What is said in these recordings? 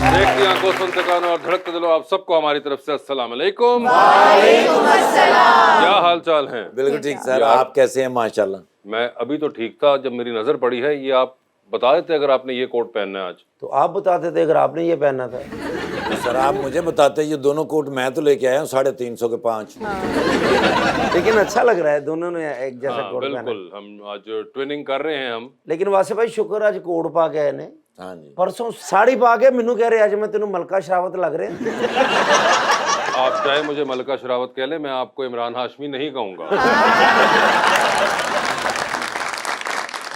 देखती आंखों, सुनते कानों और धड़कते दिलों, आप सबको हमारी तरफ से अस्सलाम वालेकुम। क्या हाल चाल है? बिल्कुल ठीक सर, आप कैसे हैं? माशाल्लाह। मैं अभी तो ठीक था, जब मेरी नजर पड़ी है, ये आप बता देते अगर आपने ये कोट पहनना है आज। तो आप बताते थे अगर आपने ये पहनना था। सर आप मुझे बताते, ये दोनों कोट मैं तो लेके आया हूँ 350 के 5। लेकिन अच्छा लग रहा है, दोनों ने एक जैसा हाँ कोट पहना। बिल्कुल, हम आज ट्विनिंग कर रहे हैं हम। लेकिन वासे भाई शुक्र आज कोट पा के आए ने। हाँ जी। परसों साड़ी पा के मैनू कह रहे आज मैं तेनू मलका शरावत लग रहे हैं। आप चाहे मुझे मलका शरावत कह लें, मैं आपको इमरान हाशमी नहीं कहूंगा।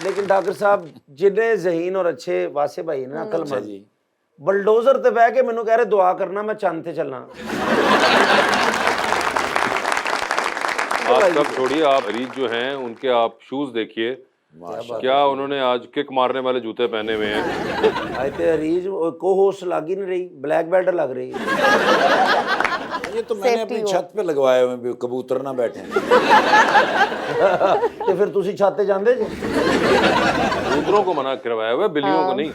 लेकिन डॉक्टर साहब जिन्ने जहीन और अच्छे वासे भाई ने अकलमंद जी। बलडोजर ते बह के मैनू कह रहे दुआ करना मैं चंद ते चलना। आप सब छोड़िए, आप रीत जो हैं उनके आप शूज देखिए, क्या उन्होंने आज किक मारने वाले जूते पहने हुए हैं। आज ते अरीज को होस्ट लग ही नहीं रही, ब्लैक बेल्ट लग रही। ये तो मैंने अपनी छत पे लगवाए हुए हैं, कबूतर ना बैठे। तो फिर तुसी छत ते जांदे जी? कबूतरों को मना करवाया हुआ है, बिल्लियों को नहीं।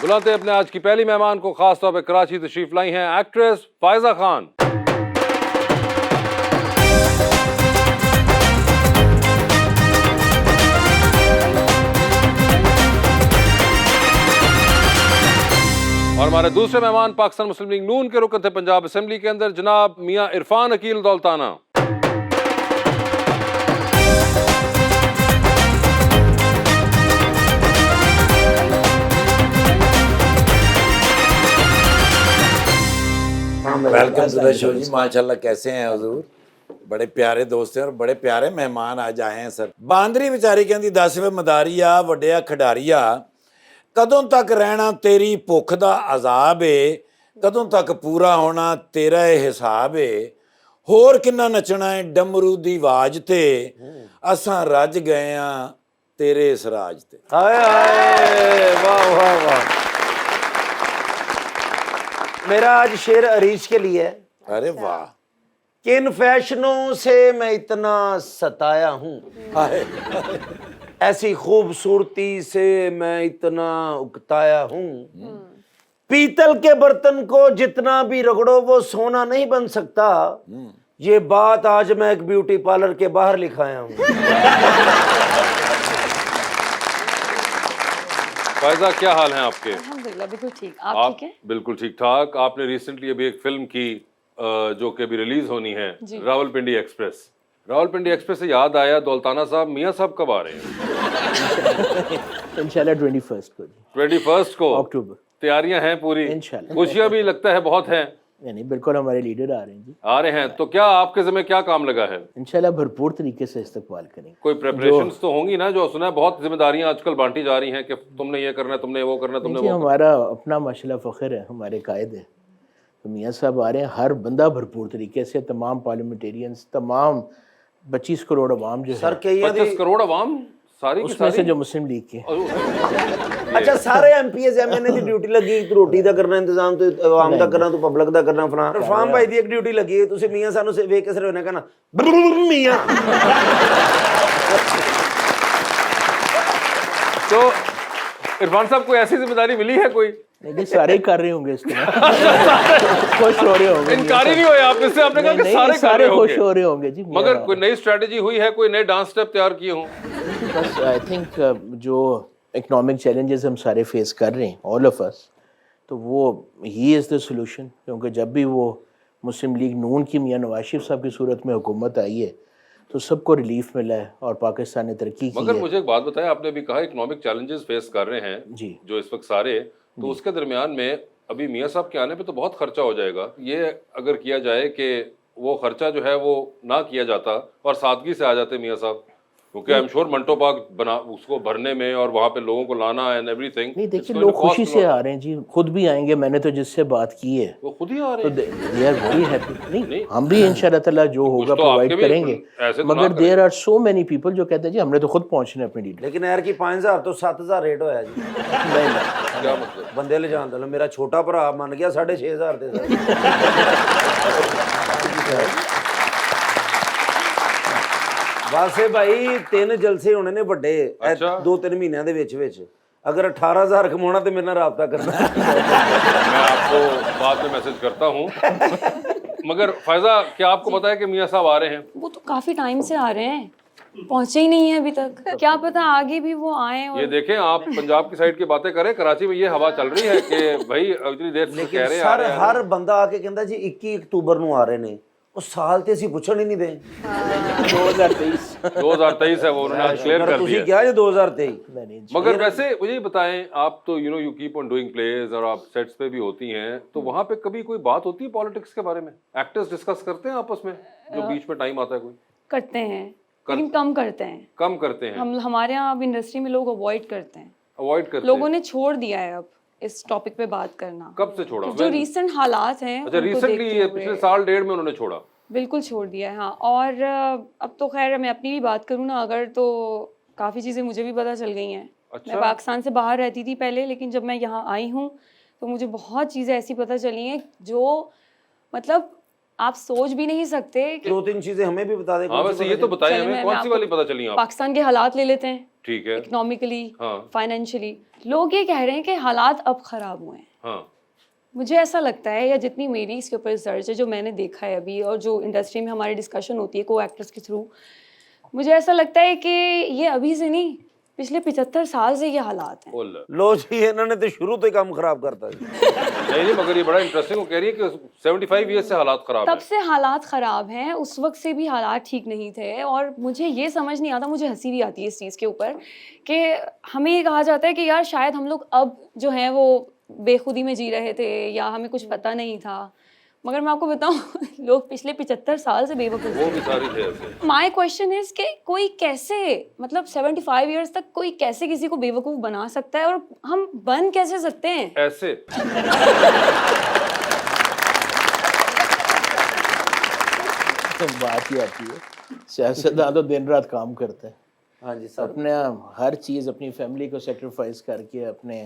बुलाते अपने आज की पहली मेहमान को, खास तौर पे कराची तशरीफ लाई हैं एक्ट्रेस फायजा खान। और हमारे दूसरे मेहमान पाकिस्तान मुस्लिम लीग नून के रुकन थे पंजाब असेंबली के अंदर, जनाब Mian Irfan Aqeel Daultana. Welcome to the show जी। माशाल्लाह, कैसे हैं हुजूर? बड़े प्यारे दोस्त हैं और बड़े प्यारे मेहमान आज आए हैं सर। बांदरी बेचारी कहंदी 10वें मदारिया वड्डिया खिडारिया, कदों तक रहना तेरी भुख दा अजाब है, कदों तक पूरा होना तेरा हिसाब है, होर किन्ना नचना है डमरू दी आवाज ते, असां रज गए हां तेरे इस राज ते। हाय हाय, वाह वाह वाह। मेरा आज शेर अरीज के लिए है। अरे वाह। किन फैशनों से मैं इतना सताया हूँ, हाय। ऐसी खूबसूरती से मैं इतना उकताया हूँ, पीतल के बर्तन को जितना भी रगड़ो वो सोना नहीं बन सकता, ये बात आज मैं एक ब्यूटी पार्लर के बाहर लिखाया हूँ। फायजा, क्या हाल है आपके? अल्हम्दुलिल्लाह बिल्कुल ठीक। आप ठीक हैं? बिल्कुल ठीक ठाक। आपने रिसेंटली अभी एक फिल्म की जो कि अभी रिलीज होनी है, रावलपिंडी एक्सप्रेस। रावलपिंडी एक्सप्रेस से याद आया, दौलताना साहब, मियां साहब कब आ रहे हैं? इंशाल्लाह 21 को। 21 को अक्टूबर। तैयारियां हैं पूरी? इंशाल्लाह। खुशियां भी लगता है बहुत हैं। नहीं, बिल्कुल हमारे लीडर आ रहे हैं जी। आ रहे हैं, तो क्या आपके ज़िम्मे क्या काम लगा है? इंशाल्लाह भरपूर तरीके से इस्तकबाल करेंगे। कोई प्रेपरेशंस तो होंगी ना, जो सुना है बहुत जिम्मेदारियां आजकल बांटी जा रही हैं कि तुमने ये करना है, तुमने वो करना है, तुमने जी, वो हमारा अपना माशाल्लाह फ़ख्र है, हमारे कायद है। तो मियाँ साहब आ रहे हैं, हर बंदा भरपूर तरीके से, तमाम पार्लियामेंटेरियंस, तमाम 25 करोड़ अवाम जो सर है, कई 25 करोड़ अवाम सारी की उसमें से सारी? जो मुस्लिम लीग के अच्छा सारे एमपीएस एमएनए ਦੀ ਡਿਊਟੀ ਲੱਗੀ, ਰੋਟੀ ਦਾ ਕਰਨਾ ਇੰਤਜ਼ਾਮ, ਤੇ ਆਵਾਮ ਦਾ ਕਰਨਾ, ਤੂੰ ਪਬਲਿਕ ਦਾ ਕਰਨਾ ਫਲਾਂ। ਇਰਫਾਨ ਭਾਈ ਦੀ ਇੱਕ ਡਿਊਟੀ ਲੱਗੀ ਹੈ, ਤੁਸੀਂ ਮੀਆਂ ਸਾਨੂੰ ਵੇਖ ਕੇ ਸਿਰ ਉਹਨੇ ਕਹਿਣਾ ਮੀਆਂ। तो इरफान साहब, कोई ऐसी जिम्मेदारी मिली है कोई? लेकिन सारे ही कर रहे होंगे इस तरह। खुश हो रहे होंगे। इनकारी नहीं हुए आप इससे, आपने कहा कि सारे कर रहे खुश होंगे। हो रहे होंगे जी। मगर कोई नई स्ट्रेटेजी हुई है, कोई नए डांस स्टेप तैयार किए हों? बस आई थिंक जो इकोनॉमिक चैलेंजेस हम सारे फेस कर रहे हैं, ऑल ऑफ अस, तो वो ही इज़ द सोल्यूशन। क्योंकि जब भी वो मुस्लिम लीग नून की मियां नवाज शरीफ साहब की सूरत में हुकूमत आई है तो सबको रिलीफ मिला है और पाकिस्तान ने तरक्की की मगर है। मुझे एक बात बताएं, आपने अभी कहा इकोनॉमिक चैलेंजेस फेस कर रहे हैं जी जो इस वक्त सारे, तो उसके दरमियान में अभी मियां साहब के आने पे तो बहुत खर्चा हो जाएगा। ये अगर किया जाए कि वो खर्चा जो है वो ना किया जाता और सादगी से आ जाते मियां साहब, क्योंकि I am sure Manto park बना उसको भरने में और वहाँ पे लोगों को लाना एंड एवरीथिंग। नहीं, देखिए लोग खुशी से आ रहे हैं जी, खुद भी आएंगे। मैंने तो जिससे बात की है वो खुद ही आ रहे तो दे आर वेरी हैप्पी। नहीं, हम भी इंशाल्लाह ताला जो होगा तो आपके प्रोवाइड भी करेंगे, ऐसे तो ना मगर करें। There are so many people जो कहते हैं जी हमने तो खुद पहुंचना है अपनी लीडर। लेकिन यार की 5000 तो 7000 रेट होया जी। नहीं, क्या मतलब? ਬੰਦੇ ਲੈ ਜਾਣ ਦਾ ਮੇਰਾ ਛੋਟਾ ਭਰਾ ਮੰਨ ਗਿਆ 6500 ਦੇ ਸਰ। ਵਾਸੇ ਭਾਈ 3 ਜਲਸੇ ਹੋਣੇ ਨੇ ਵੱਡੇ ਅੱਛਾ। 2-3 ਮਹੀਨਿਆਂ ਦੇ ਵਿੱਚ अगर 18,000 कमाना तो मेरे ਨਾਲ राबता करना मैं आपको बाद में मैसेज करता हूँ। मगर फैजा, क्या आपको पता है कि मियाँ साहब आ रहे हैं? वो तो काफी टाइम से आ रहे हैं, पहुंचे ही नहीं है अभी तक। क्या पता आगे भी वो आए। ये और देखें, आप पंजाब की साइड की बातें करें, कराची में ये हवा चल रही है कि भाई इतनी देर से कह रहे हैं आ सर रहे हैं। हर ਬੰਦਾ ਆ ਕੇ ਕਹਿੰਦਾ ਜੀ 21 ਅਕਤੂਬਰ ਨੂੰ ਆ ਰਹੇ ਨੇ, ਉਹ ਸਾਲ ਤੇ ਅਸੀਂ ਪੁੱਛਣ ਹੀ ਨਹੀਂ ਦੇ 2023 2023 है वो, उन्होंने क्लियर कर ਤੁਸੀਂ दिया। ਕਿਹਾ ਜੀ 2023 नहीं मगर वैसे मुझे ये बताएं, आप तो you keep on doing plays और आप सेट्स पे भी होती हैं, तो वहां पे कभी कोई बात होती है पॉलिटिक्स के बारे में? एक्टर्स डिस्कस करते हैं आपस में जो बीच में टाइम आता है कोई? करते हैं लेकिन कम करते हैं। कम करते हैं, हमारे यहाँ अब इंडस्ट्री में लोग अवॉइड करते हैं। अवॉइड करते लोगों हैं। ने छोड़ दिया है अब इस टॉपिक पे बात करना। कब से छोड़ा? जो रीसेंट हालात हैं अच्छा, उनको रिसेंटली देखते ये हुए पिछले साल डेढ़ में उन्होंने छोड़ा। बिल्कुल छोड़ दिया है। हाँ, और अब तो खैर मैं अपनी भी बात करूँ ना अगर, तो काफ़ी चीज़ें मुझे भी पता चल गई हैं। अच्छा। मैं पाकिस्तान से बाहर रहती थी पहले, लेकिन जब मैं यहाँ आई हूँ तो मुझे बहुत चीज़ें ऐसी पता चली हैं जो मतलब आप सोच भी नहीं सकते। 2-3 चीजें हमें भी बता दे। हाँ, वैसे ये तो बताएं चलिए, हमें, मैं कौन सी आपको वाली पता चली आप? पाकिस्तान के हालात ले लेते हैं। ठीक है। इकोनॉमिकली, हाँ। फाइनेंशियली लोग ये कह रहे हैं कि हालात अब ख़राब हुए हैं। हाँ, मुझे ऐसा लगता है, या जितनी मेरी इसके ऊपर रिसर्च है, जो मैंने देखा है अभी, और जो इंडस्ट्री में हमारी डिस्कशन होती है को एक्टर्स के थ्रू, मुझे ऐसा लगता है कि ये अभी से नहीं, पिछले 75 साल से ये हालात हैं। बोल। लो जी इन्होंने तो शुरू तो ही काम खराब करता है। नहीं, मगर ये बड़ा इंटरेस्टिंग, वो कह रही है कि 75 ईयर्स से हालात खराब तब है। से हालात ख़राब हैं, उस वक्त से भी हालात ठीक नहीं थे। और मुझे ये समझ नहीं आता, मुझे हंसी भी आती है इस चीज़ के ऊपर कि हमें ये कहा जाता है कि यार शायद हम लोग अब जो है वो बेखुदी में जी रहे थे या हमें कुछ पता नहीं था। मगर मैं आपको बताऊं लोग पिछले 75 साल से बेवकूफ़ वो भी सारी थे ऐसे। माई क्वेश्चन इज कि कोई कैसे, मतलब 75 ईयर्स तक कोई कैसे किसी को बेवकूफ़ बना सकता है, और हम बन कैसे सकते हैं ऐसे। तो बात ही आती है, सियासतदान तो दिन रात काम करते हैं, हाँ जी सर। अपने हर चीज़ अपनी फैमिली को सेक्रीफाइस करके, अपने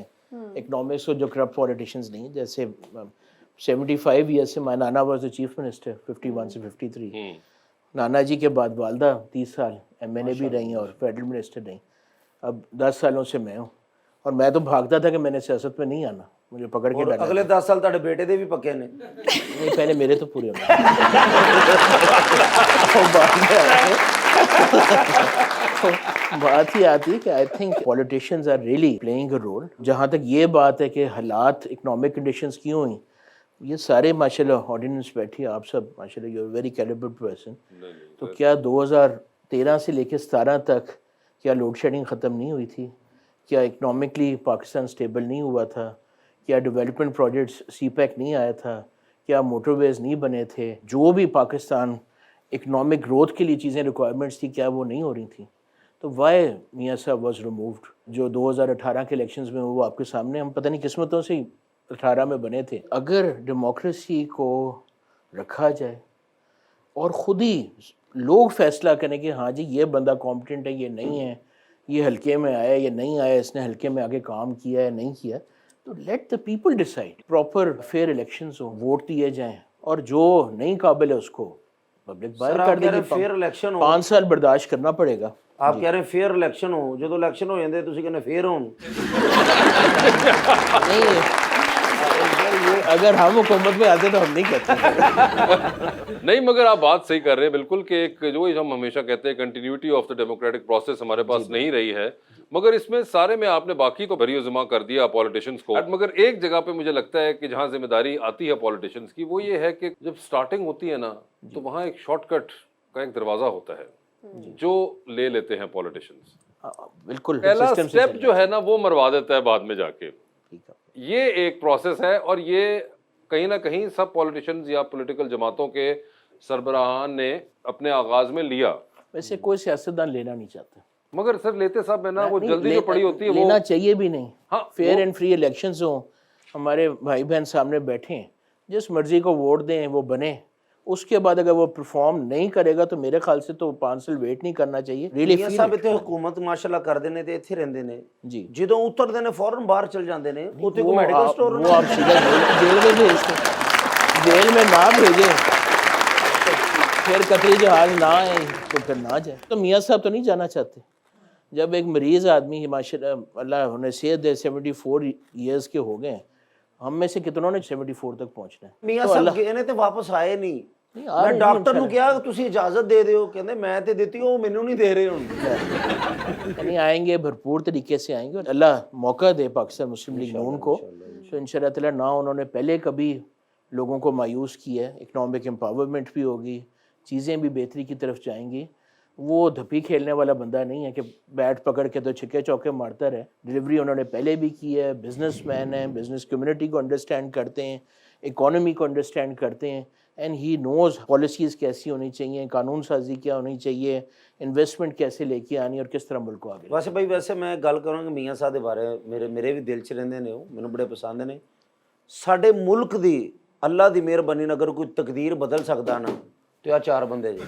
इकोनॉमिक्स को, जो करप्ट पॉलिटिशियंस नहीं, जैसे 75 ईयर्स से my Nana was the chief minister 51 से 53, नाना जी के बाद वालदा 30 साल एमएनए भी रही और फेडरल मिनिस्टर रही, अब 10 सालों से मैं हूँ। और मैं तो भागता था कि मैंने सियासत में नहीं आना, मुझे पकड़ के और डाला। अगले 10 साल ਤੁਹਾਡੇ बेटे ਦੇ भी पक्के ने। नहीं, पहले मेरे तो पूरे होने और बाद में आए। तो बात ही आती है कि I think politicians are really playing a role. जहाँ तक ये बात है कि हालात, इकोनॉमिक कंडीशंस क्यों हुई, ये सारे माशाल्लाह ऑर्डिनेंस बैठी, आप सब माशाल्लाह यू आर वेरी कैलिबर्ड पर्सन। तो क्या 2013 से लेकर 17 तक क्या लोड शेडिंग ख़त्म नहीं हुई थी? क्या इकोनॉमिकली पाकिस्तान स्टेबल नहीं हुआ था? क्या डेवलपमेंट प्रोजेक्ट्स सीपैक नहीं आया था? क्या मोटरवेज नहीं बने थे? जो भी पाकिस्तान इकोनॉमिक ग्रोथ के लिए चीज़ें रिक्वायरमेंट्स थी, क्या वो नहीं हो रही थी? तो वाई मियाँ साहब वॉज रिमूव्ड? जो 2018 के इलेक्शंस में वो आपके सामने, हम पता नहीं किस्मतों से ही 18 में बने थे। अगर डेमोक्रेसी को रखा जाए और ख़ुद ही लोग फैसला करें कि हाँ जी ये बंदा कॉम्पिटेंट है, ये नहीं है, ये हल्के में आया, ये नहीं आया, इसने हल्के में आगे काम किया है नहीं किया, तो let the people decide. Proper fair elections हो, वोट दिए जाएं, और जो नहीं काबिल है उसको पब्लिक बाहर कर देगी। फेयर इलेक्शन हो, 5 साल बर्दाश्त करना पड़ेगा। आप कह रहे हैं फेयर इलेक्शन हो, जो इलेक्शन हो जाते ਤੁਸੀਂ ਕਹਿੰਦੇ फेयर होन। नहीं, अगर हम हुकूमत में आते तो हम नहीं कहते। नहीं, मगर आप बात सही कर रहे हैं बिल्कुल कि एक जो हम हमेशा कहते हैं continuity of the democratic process हमारे पास नहीं रही है। मगर इसमें सारे में आपने बाकी तो भरी जमा कर दिया पॉलिटिशियंस को। मगर एक जगह पे मुझे लगता है कि जहाँ जिम्मेदारी आती है पॉलिटिशियंस की, वो ये है कि जब स्टार्टिंग होती है ना, तो वहाँ एक शॉर्टकट का एक दरवाजा होता है जो ले लेते हैं पॉलिटिशियंस। बिल्कुल, पहला सिस्टम से स्टेप जो है ना वो मरवा देता है बाद में जाके। ठीक है। ये एक प्रोसेस है, और ये कहीं ना कहीं सब पॉलिटिशियंस या पॉलिटिकल जमातों के सरबराहान ने अपने आगाज में लिया। वैसे कोई सियासतदान लेना नहीं चाहता, मगर सर लेते साहब है ना, वो नहीं, जल्दी जो पड़ी होती है वो लेना चाहिए भी नहीं। हाँ, फेयर एंड फ्री इलेक्शंस हो, हमारे भाई बहन सामने बैठे हैं, जिस मर्जी को वोट दें वो बने, उसके बाद अगर वो परफॉर्म नहीं करेगा तो मेरे ख्याल से तो 5 साल वेट नहीं करना चाहिए। रियली ਇਹ ਸਭ ਇੱਥੇ ਹੁਕੂਮਤ ਮਾਸ਼ਾਅੱਲਾ ਕਰਦੇ ਨੇ ਤੇ ਇੱਥੇ ਰਹਿੰਦੇ ਨੇ जी, ਜਦੋਂ ਉਤਰਦੇ ਨੇ ਫੌਰਨ ਬਾਹਰ ਚਲ ਜਾਂਦੇ ਨੇ ਉੱਥੇ वो ਕੋਈ ਮੈਡੀਕਲ स्टोर वो आप सीधा जेल में भेजते, जेल में ना भेजें फिर कतरी जहाज ना आए तो फिर ना जाए। तो मियाँ साहब तो नहीं जाना चाहते। जब एक मरीज़ आदमी माशाल्लाह अल्लाह उन्हें सेहत दे 74 ईयर्स के हो गए, हम में से कितनों ने 74 तक पहुंचना है। ਮੀਆਂ तो ਸਾਹਿਬ अल्लाह ਗਏ ਨੇ ਤੇ ਵਾਪਸ ਆਏ ਨਹੀਂ। नहीं, आ ਮੈਂ रहे हैं ਡਾਕਟਰ ਨੂੰ इंशाल्लाह। ਕਿਹਾ ਤੁਸੀਂ ਇਜਾਜ਼ਤ ਦੇ ਦਿਓ, ਕਹਿੰਦੇ ਮੈਂ ਤੇ ਦਿੱਤੀ, ਉਹ ਮੈਨੂੰ ਨਹੀਂ ਦੇ ਰਹੇ ਹੁਣ। नहीं आएंगे, भरपूर तरीके से आएंगे और अल्लाह मौका दे पाकिस्तान मुस्लिम लीग नून को। तो इंशाल्लाह ताला ना उन्होंने पहले कभी लोगों को मायूस किया है, इकनॉमिक एम्पावरमेंट भी होगी, चीज़ें भी बेहतरी की तरफ जाएंगी। वो धप्पी खेलने वाला बंदा नहीं है कि बैट पकड़ के तो छिक्के चौके मारता रहे। डिलीवरी उन्होंने पहले भी की है, बिजनेसमैन है, बिजनेस कम्युनिटी को अंडरस्टैंड करते हैं, इकोनॉमी को अंडरस्टैंड करते हैं, एंड ही नोज़ पॉलिसीज़ कैसी होनी चाहिए, कानून साजी क्या होनी चाहिए, इन्वेस्टमेंट कैसे लेके आनी और किस तरह मुल्क को आगे। ਵੈਸੇ ਭਾਈ ਵੈਸੇ ਮੈਂ ਗੱਲ ਕਰਾਂਗਾ ਮੀਆਂ ਸਾਹਿਬ ਦੇ ਬਾਰੇ, ਮੇਰੇ ਵੀ ਦਿਲ 'ਚ ਰਹਿੰਦੇ ਨੇ, ਉਹ ਮੈਨੂੰ ਬੜੇ ਪਸੰਦ ਨੇ। ਸਾਡੇ ਮੁਲਕ ਦੀ ਅੱਲਾ ਦੀ ਮਿਹਰਬਾਨੀ ਨਾਲ ਅਗਰ ਕੋਈ ਤਕਦੀਰ ਬਦਲ ਸਕਦਾ ਨਾ ਤੇ ਆ ਚਾਰ ਬੰਦੇ ਜੀ।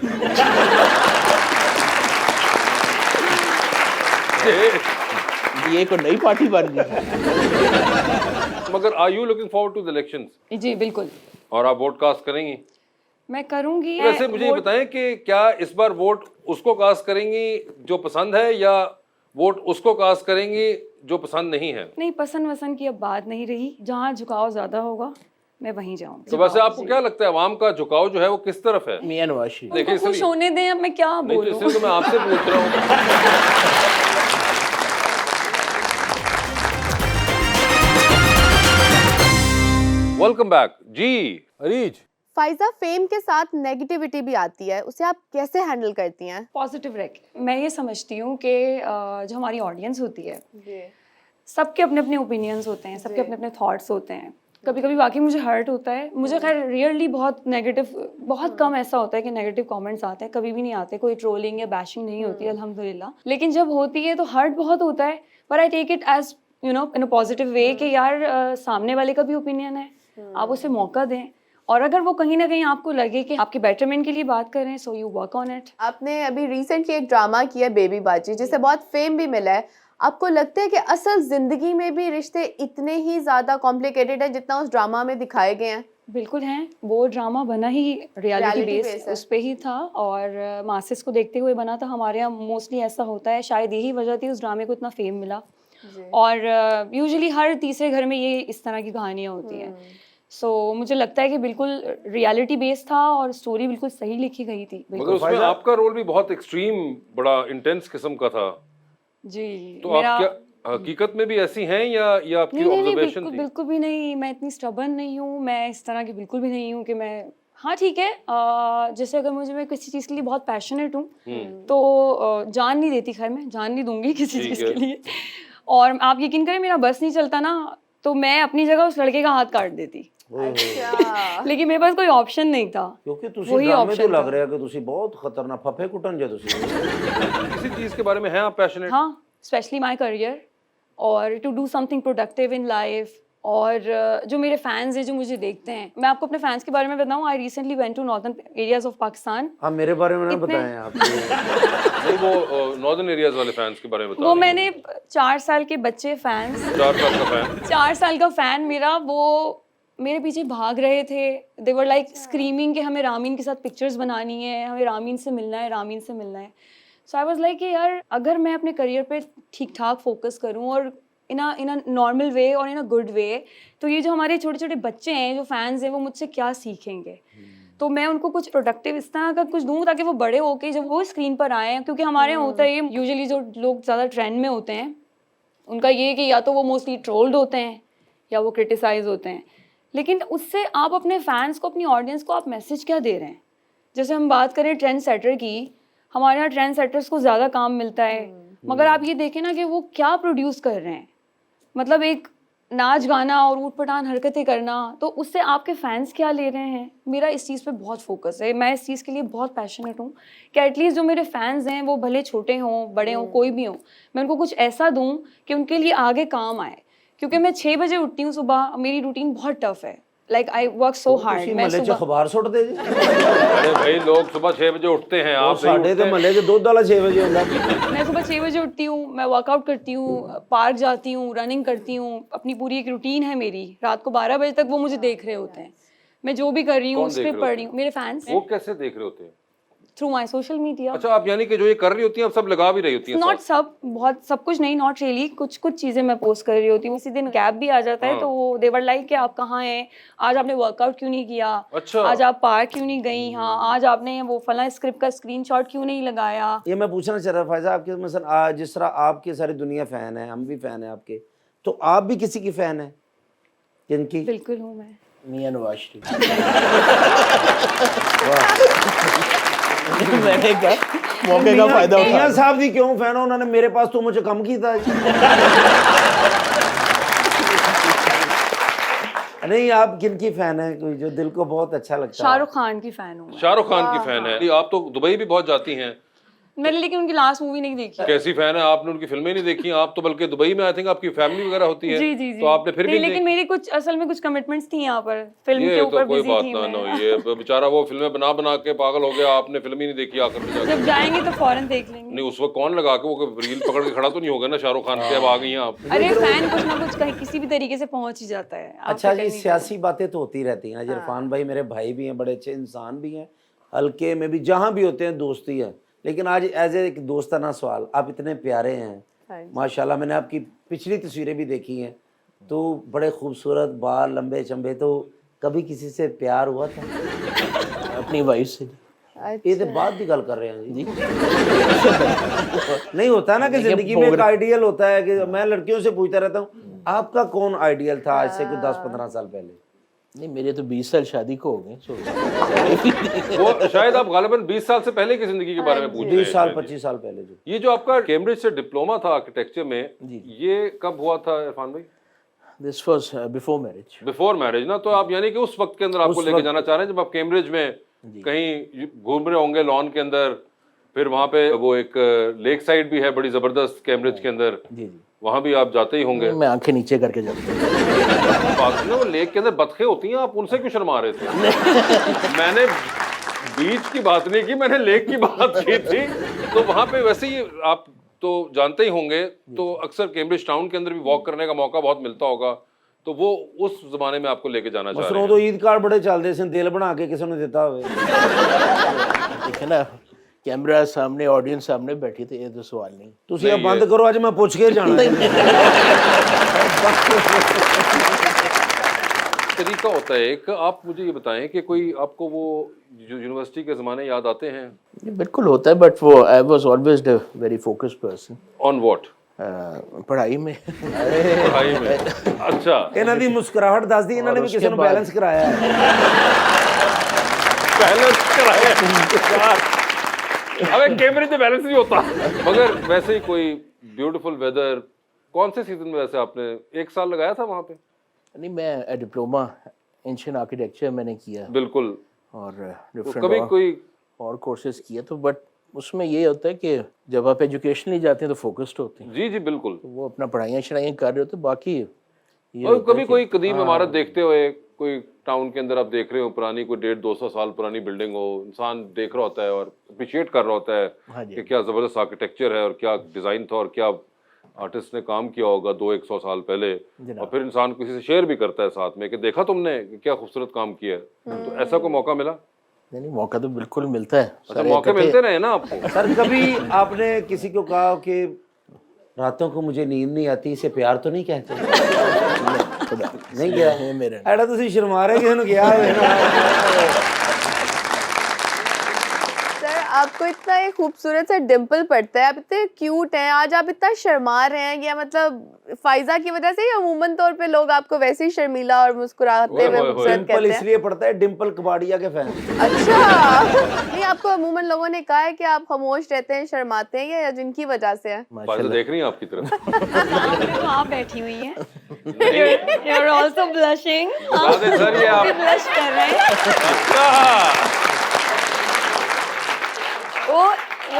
ये कोई नई पार्टी बन गई। मगर are you looking forward to the elections? जी बिल्कुल, और आप वोट कास्ट करेंगी? मैं करूंगी। वैसे मुझे ये वोट- बताएं कि क्या इस बार वोट उसको कास्ट करेंगी जो पसंद है, या वोट उसको कास्ट करेंगी जो पसंद नहीं है? नहीं, पसंद वसंद की अब बात नहीं रही। जहाँ झुकाव ज्यादा होगा मैं वहीं जाऊंगी। तो वैसे आपको क्या लगता है अवाम का झुकाव जो है वो किस तरफ है? मियाँ नवाज शरीफ। देखिए उनको खुश इसलिए होने दें, अब मैं क्या नहीं, तो बोलूं। इसलिए तो मैं आपसे पूछ रहा हूँ। वेलकम बैक जी अरीज। फाइजा, फेम के साथ नेगेटिविटी भी आती है, उसे आप कैसे हैंडल करती हैं? पॉजिटिव रह के मैं ये समझती हूँ कि जो हमारी ऑडियंस होती है, सबके अपने अपने ओपिनियंस होते हैं, सबके अपने अपने थॉट्स होते हैं। कभी कभी वाकई मुझे हर्ट होता है। मुझे खैर रियरली बहुत नेगेटिव, बहुत कम ऐसा होता है कि नेगेटिव कमेंट्स आते हैं, कभी भी नहीं आते। कोई ट्रोलिंग या बैशिंग नहीं होती है अल्हम्दुलिल्लाह। लेकिन जब होती है तो हर्ट बहुत होता है, पर I take it as you know in a positive way कि यार सामने वाले का भी ओपिनियन है, आप उसे मौका दें। और अगर वो कहीं ना कहीं आपको लगे कि आपके बेटरमेंट के लिए बात कर रहे हैं, so you work on it. आपने अभी रिसेंटली एक ड्रामा किया बेबी बाजी, जिसे बहुत फेम भी मिला है। आपको लगता है कि असल जिंदगी में भी रिश्ते इतने ही ज्यादा कॉम्प्लिकेटेड है जितना उस ड्रामा में दिखाए गए हैं? बिल्कुल हैं। वो ड्रामा बना ही रियलिटी Reality बेस्ड based है। उस पे ही था, और मासेस को देखते हुए बना था। हमारे यहाँ मोस्टली ऐसा होता है, शायद यही वजह थी उस ड्रामे को इतना फेम मिला। और यूजुअली हर तीसरे घर में ये इस तरह की कहानियाँ होती हैं। सो मुझे लगता है कि बिल्कुल रियलिटी बेस्ड था और स्टोरी बिल्कुल सही लिखी गई थी। मगर बिल्कुल उसमें आपका रोल भी बहुत एक्सट्रीम, बड़ा इंटेंस किस्म का था। जी। तो आप क्या हकीकत में भी ऐसी हैं, या आपकी नहीं नहीं नहीं, ऑब्जर्वेशन बिल्कुल थी? बिल्कुल भी नहीं। मैं इतनी स्टबर्न नहीं हूँ, मैं इस तरह की बिल्कुल भी नहीं हूँ कि मैं, हाँ ठीक है, जैसे अगर मैं किसी चीज़ के लिए बहुत पैशनेट हूँ तो जान नहीं देती, खैर मैं जान नहीं दूंगी किसी ठीक चीज़ है। के लिए। और आप यकीन करें, मेरा बस नहीं चलता ना, तो मैं अपनी जगह उस लड़के का हाथ काट देती। अच्छा। लेकिन मेरे पास कोई ऑप्शन नहीं था। ਕਿਉਂਕਿ ਤੁਸੀਂ वही ਡਰਾਮੇ ਤੋਂ option ਲੱਗ था। ਰਿਹਾ ਕਿ ਤੁਸੀਂ ਬਹੁਤ ਖਤਰਨਾਕ ਫੱਫੇ ਕੁੱਟਣ ਜੇ ਤੁਸੀਂ। किसी चीज के बारे में हैं आप पैशनेट? हाँ, स्पेशली माई करियर, और to do something productive in life. और जो मेरे फैंस हैं, जो मुझे देखते हैं, मैं आपको अपने फैंस के बारे में बताऊं, I recently went to northern areas of Pakistan. हाँ, मेरे बारे में ना इतने- बताएं आप। नहीं, वो नॉर्दर्न एरियाज वाले फैंस के बारे में बता वो रही मैंने 4 साल के बच्चे फैंस, हैं। 4 साल का फैन। 4 साल का फैन मेरा, वो मेरे पीछे भाग रहे थे। दे वर लाइक स्क्रीमिंग कि हमें रामीन के साथ पिक्चर्स बनानी है, हमें रामीन से मिलना है, रामीन से मिलना है। सो आई वाज लाइक कि यार, अगर मैं अपने करियर पे ठीक ठाक फोकस करूं और इन अ नॉर्मल वे और इन अ गुड वे, तो ये जो हमारे छोटे छोटे बच्चे हैं, जो फैंस हैं, वो मुझसे क्या सीखेंगे? तो मैं उनको कुछ प्रोडक्टिव इस तरह का कुछ दूं ताकि वो बड़े होके जब वो स्क्रीन पर आए, क्योंकि हमारे यहाँ होता है ये, यूजुअली जो लोग ज़्यादा ट्रेंड में होते हैं उनका ये कि या तो वो मोस्टली ट्रोल्ड होते हैं या वो क्रिटिसाइज होते हैं। लेकिन उससे आप अपने फैंस को, अपनी ऑडियंस को आप मैसेज क्या दे रहे हैं? जैसे हम बात करें ट्रेंड सेटर की, हमारे यहाँ ट्रेंड सेटर्स को ज़्यादा काम मिलता है, मगर आप ये देखें ना कि वो क्या प्रोड्यूस कर रहे हैं। मतलब एक नाच गाना और ऊट पटांग हरकतें करना, तो उससे आपके फैंस क्या ले रहे हैं? मेरा इस चीज़ पे बहुत फोकस है। मैं इस चीज़ के लिए बहुत पैशनेट हूँ कि एटलीस्ट जो मेरे फैंस हैं, वो भले छोटे हों, बड़े हों, कोई भी हों, मैं उनको कुछ ऐसा दूँ कि उनके लिए आगे काम आए। क्योंकि मैं 6 बजे उठती हूँ सुबह, मेरी रूटीन बहुत टफ है। Like I work so hard. ਤੁਸੀਂ मैं ਮਹੱਲੇ 'ਚ सुबह ਅਖਬਾਰ ਸੁੱਟਦੇ ਜੀ? अरे भाई, लोग सुबह 6 बजे उठते हैं, आप नहीं ਸਾਡੇ उठते? ਤੇ ਮਹੱਲੇ 'ਚ ਦੁੱਧ ਵਾਲਾ 6 ਵਜੇ ਹੁੰਦਾ। मैं सुबह 6 बजे उठती हूँ, मैं वर्कआउट करती हूँ, पार्क जाती हूँ, रनिंग करती हूँ, अपनी पूरी एक रूटीन है मेरी। रात को 12 बजे तक वो मुझे देख रहे होते हैं, मैं जो भी कर रही हूँ कौन उस देख पर रहे पढ़ होते रही हूँ। मेरे फैंस वो कैसे देख रहे होते हैं? Through my social media. अच्छा, आप यानी कि जो ये कर रही होती हैं, आप सब लगा भी रही होती हैं नॉट साथ? सब, बहुत सब कुछ नहीं, नॉट रियली, कुछ कुछ चीजें मैं पोस्ट कर रही होती हूँ। इसी दिन गैप भी आ जाता है तो दे वर लाइक कि आप कहाँ हैं, आज आपने वर्कआउट क्यों नहीं किया, अच्छा। आज आप पार्क क्यों नहीं गई, हाँ आज आपने वो फला स्क्रिप्ट का स्क्रीनशॉट क्यों नहीं लगाया। ये मैं पूछना चाह रहा था फायजा, आपके मसलन आज जिस तरह आपकी सारी दुनिया फैन है, हम भी फैन है आपके, तो आप भी किसी की फैन है? किनकी? बिल्कुल हूँ मैं। मियां नवाज शरीफ। मैंने कहा मौके का फायदा मियां उठा। साहब दी क्यों फैन हो? उन्होंने मेरे पास तो मुझे कम की था। नहीं, आप किनकी फैन है कोई जो दिल को बहुत अच्छा लगता है? शाहरुख खान की फैन हूँ मैं। शाहरुख खान की फैन है आप तो, दुबई भी बहुत जाती हैं। मैंने लेकिन उनकी लास्ट मूवी नहीं देखी। कैसी फैन है, आपने उनकी फिल्में नहीं देखी? आप तो बल्कि दुबई में आई थिंक आपकी फैमिली वगैरह होती है, जी जी जी। तो आपने फिर भी नहीं, लेकिन मेरी कुछ असल में कुछ कमिटमेंट्स थी यहाँ पर, फिल्म ये के तो ऊपर कोई बिजी बात थी ना मैं। ना, ये बेचारा वो फिल्में बना बना के पागल हो गया, आपने फिल्म ही नहीं देखी आखिर में जाके। जब जाएंगे तो फौरन देख लेंगे। नहीं, उस वक्त कौन लगा के वो रील पकड़ के खड़ा तो नहीं होगा ना शाहरुख खान के, अब आ गई हैं आप। अरे फैन कुछ ना कुछ कहीं किसी भी तरीके से पहुंच ही जाता है। आप अच्छा फिक्र जी, नहीं सियासी बातें तो होती रहती हैं। आज इरफान भाई मेरे भाई भी हैं, बड़े अच्छे इंसान भी हैं, हल्के में भी जहाँ भी होते हैं दोस्ती है। लेकिन आज एज एक दोस्ताना सवाल, आप इतने प्यारे हैं माशाल्लाह, मैंने आपकी पिछली तस्वीरें भी देखी हैं, तो बड़े खूबसूरत बाल, लंबे चंबे, तो कभी किसी से प्यार हुआ था? अपनी वाइफ से। ये तो बात भी गल कर रहे हैं जी। नहीं होता ना कि जिंदगी में एक आइडियल होता है कि मैं लड़कियों से पूछता रहता हूँ आपका कौन आइडियल था आज से कुछ 10-15 साल पहले? नहीं, मेरे तो 20 साल शादी को हो गए। वो शायद आप गालिबन 20 साल से पहले की जिंदगी के बारे में पूछ रहे 20 साल हैं। 25 साल पहले जो ये जो आपका कैम्ब्रिज से डिप्लोमा था आर्किटेक्चर में, ये कब हुआ था इरफान भाई? This was before marriage. Before marriage ना, तो आप यानी कि उस वक्त के अंदर आपको लेके जाना चाह रहे हैं जब आप कैम्ब्रिज में कहीं घूम रहे होंगे लॉन के अंदर, फिर वहां पे वो एक लेक साइड भी है बड़ी जबरदस्त कैम्ब्रिज के अंदर, जी जी। वहां भी आप जाते ही होंगे। मैं आंखें नीचे करके जाता हूँ। बात ना, वो लेक के अंदर बतखें होती हैं, आप उनसे क्यों शर्मा रहे थे? मैंने बीच की बात नहीं की, मैंने लेक की बात की थी। तो वहां पे वैसे ही आप तो जानते ही होंगे, तो अक्सर कैम्ब्रिज टाउन के अंदर भी वॉक करने का मौका बहुत मिलता होगा, तो वो उस जमाने में आपको लेके जाना चाह रहे ਮਸਰੋਂ हैं। ਤੋਂ ਈਦ ਕਾਰਡ ਬੜੇ ਚੱਲਦੇ ਸੀ, ਦਿਲ ਬਣਾ ਕੇ ਕਿਸੇ ਨੂੰ ਦਿੱਤਾ ਹੋਵੇ। देखे ना, कैमरा सामने, ऑडियंस सामने बैठी थी, ये तो सवाल नहीं। ਤੁਸੀਂ ਇਹ ਬੰਦ ਕਰੋ, ਅੱਜ ਮੈਂ ਪੁੱਛ ਕੇ ਜਾਣਾ तरीका होता है एक, आप मुझे ये बताएं कि कोई आपको वो जो यूनिवर्सिटी के ज़माने याद आते हैं? ये बिल्कुल होता है, बट वो I was always a very focused person. On what? पढ़ाई में। पढ़ाई में। अच्छा, ਇਹਨਾਂ ਦੀ ਮੁਸਕਰਾਹਟ ਦੱਸਦੀ ਇਹਨਾਂ ਨੇ ਵੀ ਕਿਸੇ ਨੂੰ ਬੈਲੈਂਸ ਕਰਾਇਆ ਹੈ। बैलेंस कराया अबे कैमरे से बैलेंस नहीं होता। मगर वैसे ही कोई ब्यूटीफुल वेदर, कौन से सीजन में वैसे आपने 1 साल लगाया था वहां पे? नहीं, मैं डिप्लोमा एंशिएंट आर्किटेक्चर मैंने किया बिल्कुल। और तो डिफरेंट कभी कोई और कोर्सेज किए, तो बट उसमें ये होता है कि जब आप एजुकेशनली जाते हैं तो फोकस्ड होते हैं, जी जी बिल्कुल। तो वो अपना पढ़ाइयाँ शढ़ाइयाँ कर रहे होते हैं। बाकी ये और होता है कभी कि- कोई कदीम इमारत देखते हुए, कोई टाउन के अंदर आप देख रहे हो, पुरानी कोई 150-200 साल पुरानी बिल्डिंग हो, इंसान देख रहा होता है और अप्रिशिएट कर रहा होता है हाँ जी। कि क्या ज़बरदस्त आर्किटेक्चर है और क्या डिज़ाइन था और क्या आर्टिस्ट ने काम किया होगा 200-100 साल पहले, और फिर इंसान किसी से शेयर भी करता है साथ में कि देखा तुमने कि क्या खूबसूरत काम किया है। तो ऐसा कोई मौका मिला? नहीं, मौका तो बिल्कुल मिलता है। अच्छा, सारे मौके इकट्ठे- मिलते रहे ना आपको? सर कभी आपने किसी को कहा हो कि रातों को मुझे नींद नहीं आती, इसे प्यार तो नहीं कहते? खुदा नहीं किया है मेरे ਐਡਾ ਤੁਸੀਂ ਸ਼ਰਮਾ ਰਹੇ ਕਿਸੇ ਨੂੰ ਕਿਹਾ ਹੋਵੇ ਨਾ। सर आपको इतना एक खूबसूरत सा डिम्पल पड़ता है, आप इतने क्यूट हैं, आज आप इतना शर्मा रहे हैं, या मतलब फाइजा की वजह से, या अमूमन तौर पे लोग आपको वैसे ही शर्मीला और मुस्कुराते हुए खूबसूरत डिम्पल कहते हैं? इसलिए पड़ता है, डिम्पल कबाड़िया के फैन। अच्छा नहीं, आपको अमूमन लोगों ने कहा है कि आप खामोश रहते हैं, शर्माते हैं, या जिनकी वजह से है? फायदा देख रही हैं आपकी तरफ? सामने तो आप बैठी हुई हैं। You're also blushing। बता दें सर, ये आप ब्लश कर रहे हैं। वो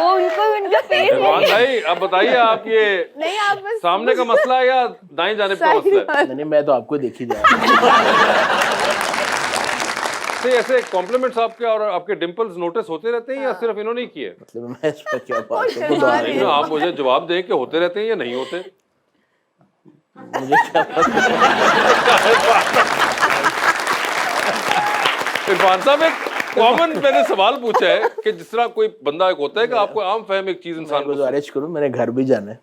उनको उनका फेस इरफान भाई अब बताइए, आप ये नहीं, आप बस सामने का मसला है या दाएं जाने का मसला है? नहीं, मैं तो आपको देखी जा रहा हूं। तो ऐसे कॉम्प्लीमेंट्स आपके और आपके डिंपल्स नोटिस होते रहते हैं या सिर्फ इन्होंने ही किए? मतलब मैं इस पर क्या बात शर्मा करूं? रहे नहीं, हैं। आप मुझे जवाब दें कि होते रहते हैं या नहीं होते। मुझे क्या पता। इरफान साहब एक कॉमन मैंने सवाल पूछा है कि जिस तरह कोई बंदा एक होता है कि आपको आम फहम एक चीज इंसान को गुजारिश करूं, मैंने घर भी जाना है।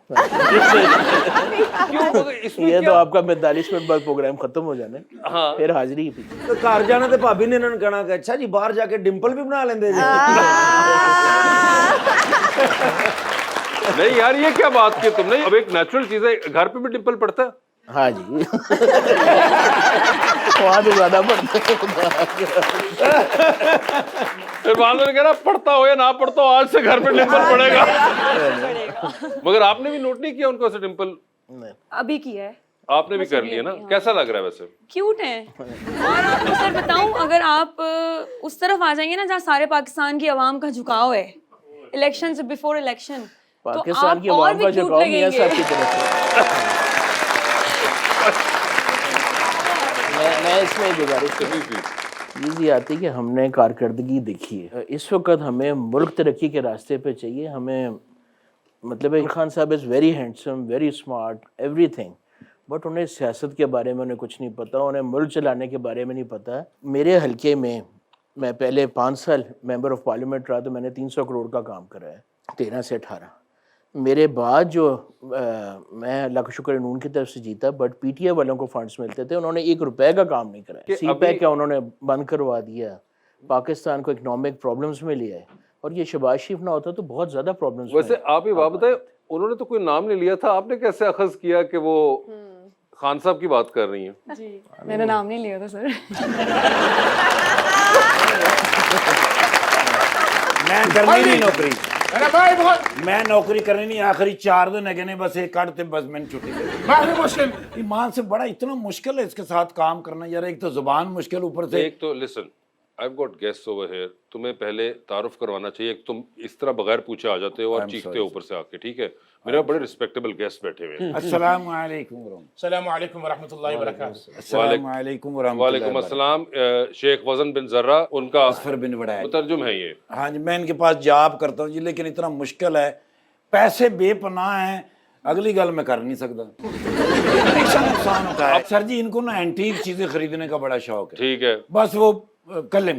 क्यों मगर इसमें ये क्या तो आपका 45 मिनट बाद प्रोग्राम खत्म हो जाना है, हाँ फिर हाजिरी ही पीछे। तो घर जाना तो भाभी ने इन्होंने कहना कि अच्छा जी बाहर जाके डिंपल भी बना लेंदे जी। नहीं यार ये क्या बात की तुमने, अब एक नेचुरल चीज है, घर पे भी डिंपल पड़ता है। हाँ जी वहाँ तो ज्यादा पड़ता है। फिर बाद में कह रहा पढ़ता हो या ना पढ़ता हो, आज से घर पे डिंपल पड़ेगा। मगर आपने भी नोट नहीं किया उनको ऐसे डिंपल? अभी किया है। आपने भी कर लिया ना, कैसा लग रहा है वैसे? क्यूट है। और आपको सर बताऊं, अगर आप उस तरफ आ जाएंगे ना जहाँ सारे पाकिस्तान की आवाम का झुकाव है, इलेक्शन से बिफोर इलेक्शन, तो पाकिस्तान आप की और आवाम भी का क्यूट झुकाव मियां लगेंगे। साहब की तरफ से। मैं इसमें एक गुजारिश करूं, ये आती कि हमने कारकर्दगी देखी है, इस वक्त हमें मुल्क तरक्की के रास्ते पे चाहिए। हमें मतलब इमरान खान साहब is very handsome, very smart, everything, but उन्हें सियासत के बारे में उन्हें कुछ नहीं पता, उन्हें मुल्क चलाने के बारे में नहीं पता। मेरे हलके में मैं पहले 5 साल मेंबर ऑफ पार्लियामेंट रहा, तो मैंने 300 करोड़ का काम करा है 13 से 18। मेरे बाद जो मैं अल्लाह का शुक्र नून की तरफ से जीता, बट पीटीआई वालों को फंड्स मिलते थे, उन्होंने 1 रुपए का काम नहीं कराया। सीपैक का उन्होंने बंद करवा दिया, पाकिस्तान को इकोनॉमिक प्रॉब्लम्स में लिया है, और ये शहबाज शरीफ ना होता तो बहुत ज़्यादा प्रॉब्लम्स। वैसे आप ही बात बताए, उन्होंने तो कोई नाम नहीं लिया था, आपने कैसे अखज़ किया कि वो खान साहब की बात कर रही हैं? जी मैंने नाम नहीं लिया था सर। मैं करनी नहीं नौकरी, मैं नौकरी करनी नहीं, आखिरी 4 दिन है ने बस एक काटते बस मैंने छुट्टी दे मुश्किल। ईमान से बड़ा इतना मुश्किल है इसके साथ काम करना यार, एक तो जुबान मुश्किल, ऊपर से एक तो listen, I have got guests over here, तुम्हें पहले तारुफ करवाना चाहिए। तुम इस तरह बगैर पूछे आ जाते हो और चीखते हो ऊपर से आके, ठीक है? मेरे बड़े रिस्पेक्टेबल गेस्ट बैठे हुए हैं। अस्सलाम वालेकुम अस्सलाम वरहमतुल्लाहि वबरकातुहू। अस्सलाम वालेकुम वरहमतुल्लाहि वालेकुम अस्सलाम। शेख वज़न बिन जर्रा, उनका असफर बिन वड़ैल। मुतरजुम है ये। हाँ जी, मैं इनके पास जॉब करता हूँ जी, लेकिन इतना मुश्किल है, पैसे बेपनाह हैं, अगली गल मैं कर नहीं सकता। नुकसान होता है सर जी, इनको ना एंटीक चीजें खरीदने का बड़ा शौक है। ठीक है, बस वो कल्लम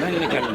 नहीं कल्लम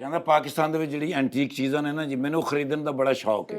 ਕਹਿੰਦਾ ਪਾਕਿਸਤਾਨ ਦੇ ਵਿੱਚ ਜਿਹੜੀ ਐਂਟੀਕ ਚੀਜ਼ਾਂ ਨੇ ਨਾ ਜੀ, ਮੈਨੂੰ ਖਰੀਦਣ ਦਾ ਬੜਾ ਸ਼ੌਕ ਹੈ।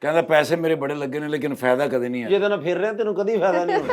ਕਹਿੰਦਾ ਪੈਸੇ ਮੇਰੇ ਬੜੇ ਲੱਗੇ ਨੇ ਲੇਕਿਨ ਫਾਇਦਾ ਕਦੇ ਨਹੀਂ ਆਇਆ। ਜੇ ਤੈਨੂੰ ਫਿਰ ਰਿਹਾ ਤੈਨੂੰ ਕਦੀ ਫਾਇਦਾ ਨਹੀਂ ਹੋਣਾ।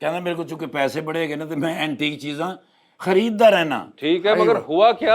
ਕਹਿੰਦਾ ਮੇਰੇ ਕੋਲ ਚੁੱਕੇ ਪੈਸੇ ਬੜੇ ਹੈਗੇ ਨੇ ਤੇ ਮੈਂ ਐਂਟੀਕ ਚੀਜ਼ਾਂ ਖਰੀਦਦਾ ਰਹਿਣਾ। ठीक है, मगर हुआ क्या?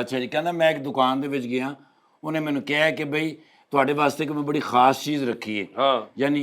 ਅੱਛਾ ਜੀ, ਕਹਿੰਦਾ ਮੈਂ ਇੱਕ ਦੁਕਾਨ ਦੇ ਵਿੱਚ ਗਿਆ, ਉਹਨੇ ਮੈਨੂੰ ਕਿਹਾ ਕਿ ਬਈ ਤੁਹਾਡੇ ਵਾਸਤੇ ਕਿ ਮੈਂ ਬੜੀ ਖਾਸ ਚੀਜ਼ ਰੱਖੀ ਹੈ। हाँ ਯਾਨੀ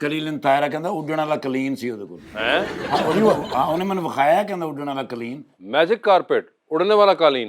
ਕਲੀਨ ਤਾਇਰਾ, ਕਹਿੰਦਾ ਉੱਡਣ ਵਾਲਾ ਕਲੀਨ ਸੀ ਉਹਦੇ ਕੋਲ। हैं? ਹਾਂ ਉਹਨੇ ਮੈਨੂੰ ਵਿਖਾਇਆ, ਕਹਿੰਦਾ ਉੱਡਣ ਵਾਲਾ ਕਲੀਨ। मैजिक कारपेट, उड़ने वाला कालीन।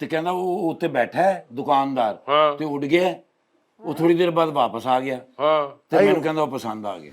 ਤੇ ਕਹਿੰਦਾ ਉਹ ਉੱਤੇ ਬੈਠਾ ਹੈ ਦੁਕਾਨਦਾਰ, ਹਾਂ। ਤੇ ਉੱਡ ਗਿਆ, ਉਹ ਥੋੜੀ ਦੇਰ ਬਾਅਦ ਵਾਪਸ ਆ ਗਿਆ, हाँ ਤੇ ਮੈਨੂੰ ਕਹਿੰਦਾ ਉਹ ਪਸੰਦ ਆ ਗਿਆ।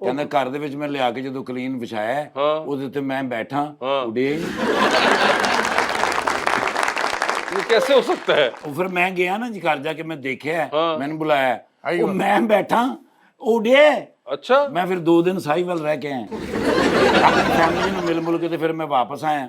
ਕਹਿੰਦਾ ਘਰ ਦੇ ਵਿੱਚ ਮੈਂ ਲਿਆ ਕੇ ਜਦੋਂ ਕਲੀਨ ਵਿਛਾਇਆ, ਹਾਂ। ਉਹਦੇ ਉੱਤੇ ਮੈਂ ਬੈਠਾ, ਹਾਂ। ਉੱਡਿਆ ਹੀ ਨਹੀਂ। ये कैसे हो सकता है? ਉਹ ਫਿਰ ਮੈਂ ਗਿਆ ਨਾ ਜੀ ਘਰ ਜਾ ਕੇ ਮੈਂ ਦੇਖਿਆ, ਹਾਂ। ਮੈਨੂੰ ਬੁਲਾਇਆ, ਆਈਓ। ਉਹ ਮੈਂ ਬੈਠਾ, ਉਹ ਉੱਡਿਆ। अच्छा, ਮੈਂ ਫਿਰ 2 ਦਿਨ ਸਾਹੀਵਾਲ ਰਹਿ ਕੇ ਆਇਆ, ਆਪਣੀ ਫੈਮਿਲੀ ਨੂੰ ਮਿਲ ਕੇ, ਤੇ ਫਿਰ ਮੈਂ ਵਾਪਸ ਆਇਆ।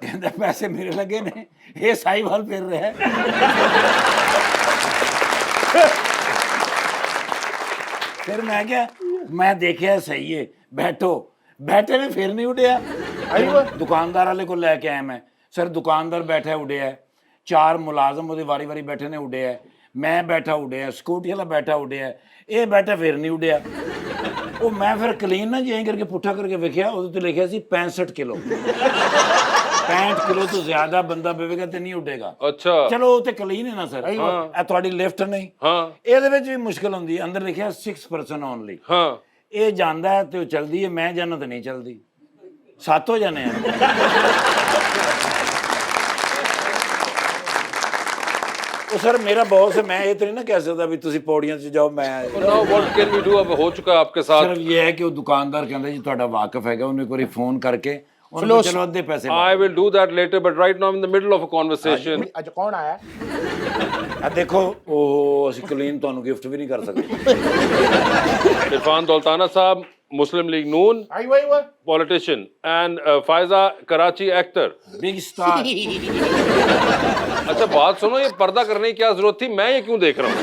ਕਹਿੰਦਾ ਪੈਸੇ ਮੇਰੇ ਲੱਗੇ ਨੇ, ਇਹ ਸਾਹੀਵਾਲ ਫਿਰ ਰਿਹਾ ਹੈ। ਫਿਰ ਮੈਂ ਕਿਹਾ, ਮੈਂ ਦੇਖਿਆ ਸਹੀ ਹੈ, ਬੈਠੇ ਨੇ ਫਿਰ ਨਹੀਂ ਉੱਡਿਆ। ਦੁਕਾਨਦਾਰ ਵਾਲੇ ਕੋਲ ਲੈ ਕੇ ਆਇਆ ਮੈਂ, ਸਰ ਦੁਕਾਨਦਾਰ ਬੈਠਾ ਉੱਡਿਆ, 4 ਮੁਲਾਜ਼ਮ ਉਹਦੇ ਵਾਰੀ ਬੈਠੇ ਨੇ, ਉੱਡਿਆ, ਮੈਂ ਬੈਠਾ ਉੱਡਿਆ, ਸਕੂਟੀ ਵਾਲਾ ਬੈਠਾ ਉੱਡਿਆ, ਇਹ ਬੈਠਾ ਫਿਰ ਨਹੀਂ ਉੱਡਿਆ। ਉਹ ਮੈਂ ਫਿਰ ਕਲੀਨ ਨਾ ਜੀ ਐਂ ਕਰਕੇ ਪੁੱਠਾ ਕਰਕੇ ਵੇਖਿਆ, ਉਹਦੇ ਤੇ ਲਿਖਿਆ ਸੀ 65 ਕਿਲੋ। 65 ਕਿਲੋ ਤੋਂ ਜ਼ਿਆਦਾ ਬੰਦਾ ਬਵੇਗਾ ਤੇ ਨਹੀਂ ਉੱਡੇਗਾ। अच्छा, ਚਲੋ ਉਹ ਤੇ ਕਲੀਨ ਹੈ ਨਾ ਸਰ, ਇਹ ਤੁਹਾਡੀ ਲਿਫਟ ਨਹੀਂ। हाँ ਇਹਦੇ ਵਿੱਚ ਵੀ ਮੁਸ਼ਕਲ ਹੁੰਦੀ ਹੈ, ਅੰਦਰ ਲਿਖਿਆ 6% ਓਨਲੀ। हाँ ਇਹ ਜਾਂਦਾ ਹੈ ਤੇ ਉਹ ਚਲਦੀ ਹੈ, ਮੈਂ ਜਾਣਾ ਤਾਂ ਨਹੀਂ ਚਲਦੀ, 7 ਹੋ ਜਾਣੇ ਆ। ਉਹ ਸਰ ਮੇਰਾ ਬੌਸ ਹੈ, ਮੈਂ ਇਹ ਤਾਂ ਨਹੀਂ ਨਾ ਕਹਿ ਸਕਦਾ ਵੀ ਤੁਸੀਂ ਪੌੜੀਆਂ 'ਚ ਜਾਓ, ਮੈਂ now what can we do? अब हो चुका है आपके साथ। ਸਿਰਫ ਇਹ ਹੈ ਕਿ ਉਹ ਦੁਕਾਨਦਾਰ ਕਹਿੰਦਾ ਜੀ ਤੁਹਾਡਾ ਵਾਕਿਫ ਹੈਗਾ, ਉਹਨੂੰ ਇੱਕ ਵਾਰੀ ਫੋਨ ਕਰਕੇ उनको फलूस। चलो अद्धे पैसे I will do that later, but right now I'm in the middle of a conversation. आज कौन आया? ਆ ਦੇਖੋ ਉਹ ਅਸੀਂ ਕਲੀਨ ਤੁਹਾਨੂੰ ਗਿਫਟ ਵੀ ਨਹੀਂ ਕਰ ਸਕਦੇ Irfan Doltana Saab, Muslim League Noon, आई वही वो politician, and Faiza Karachi actor. Big star अच्छा बात सुनो, ये पर्दा करने की क्या जरूरत थी? मैं ये क्यों देख रहा हूँ?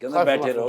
ਕਹਿੰਦਾ ਬੈਠੇ ਰਹੋ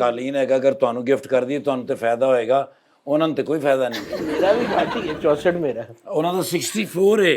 ਕਾਲੀਨ ਹੈਗਾ ਅਗਰ ਤੁਹਾਨੂੰ ਗਿਫਟ ਕਰ ਦਈਏ ਤੁਹਾਨੂੰ ਤੇ ਫਾਇਦਾ ਹੋਏਗਾ ਉਹਨਾਂ ਨੂੰ ਤੇ ਕੋਈ ਫਾਇਦਾ ਨਹੀਂ मेरा भी घाटी है 64 मेरा ਉਹਨਾਂ ਦਾ 64 ਹੈ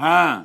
ਹਾਂ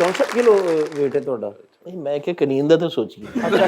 64 किलो वेट है ਤੁਹਾਡਾ ਨਹੀਂ ਮੈਂ ਕਿ ਕਨੀਨ ਦਾ ਤਾਂ ਸੋਚੀਏ ਜਾ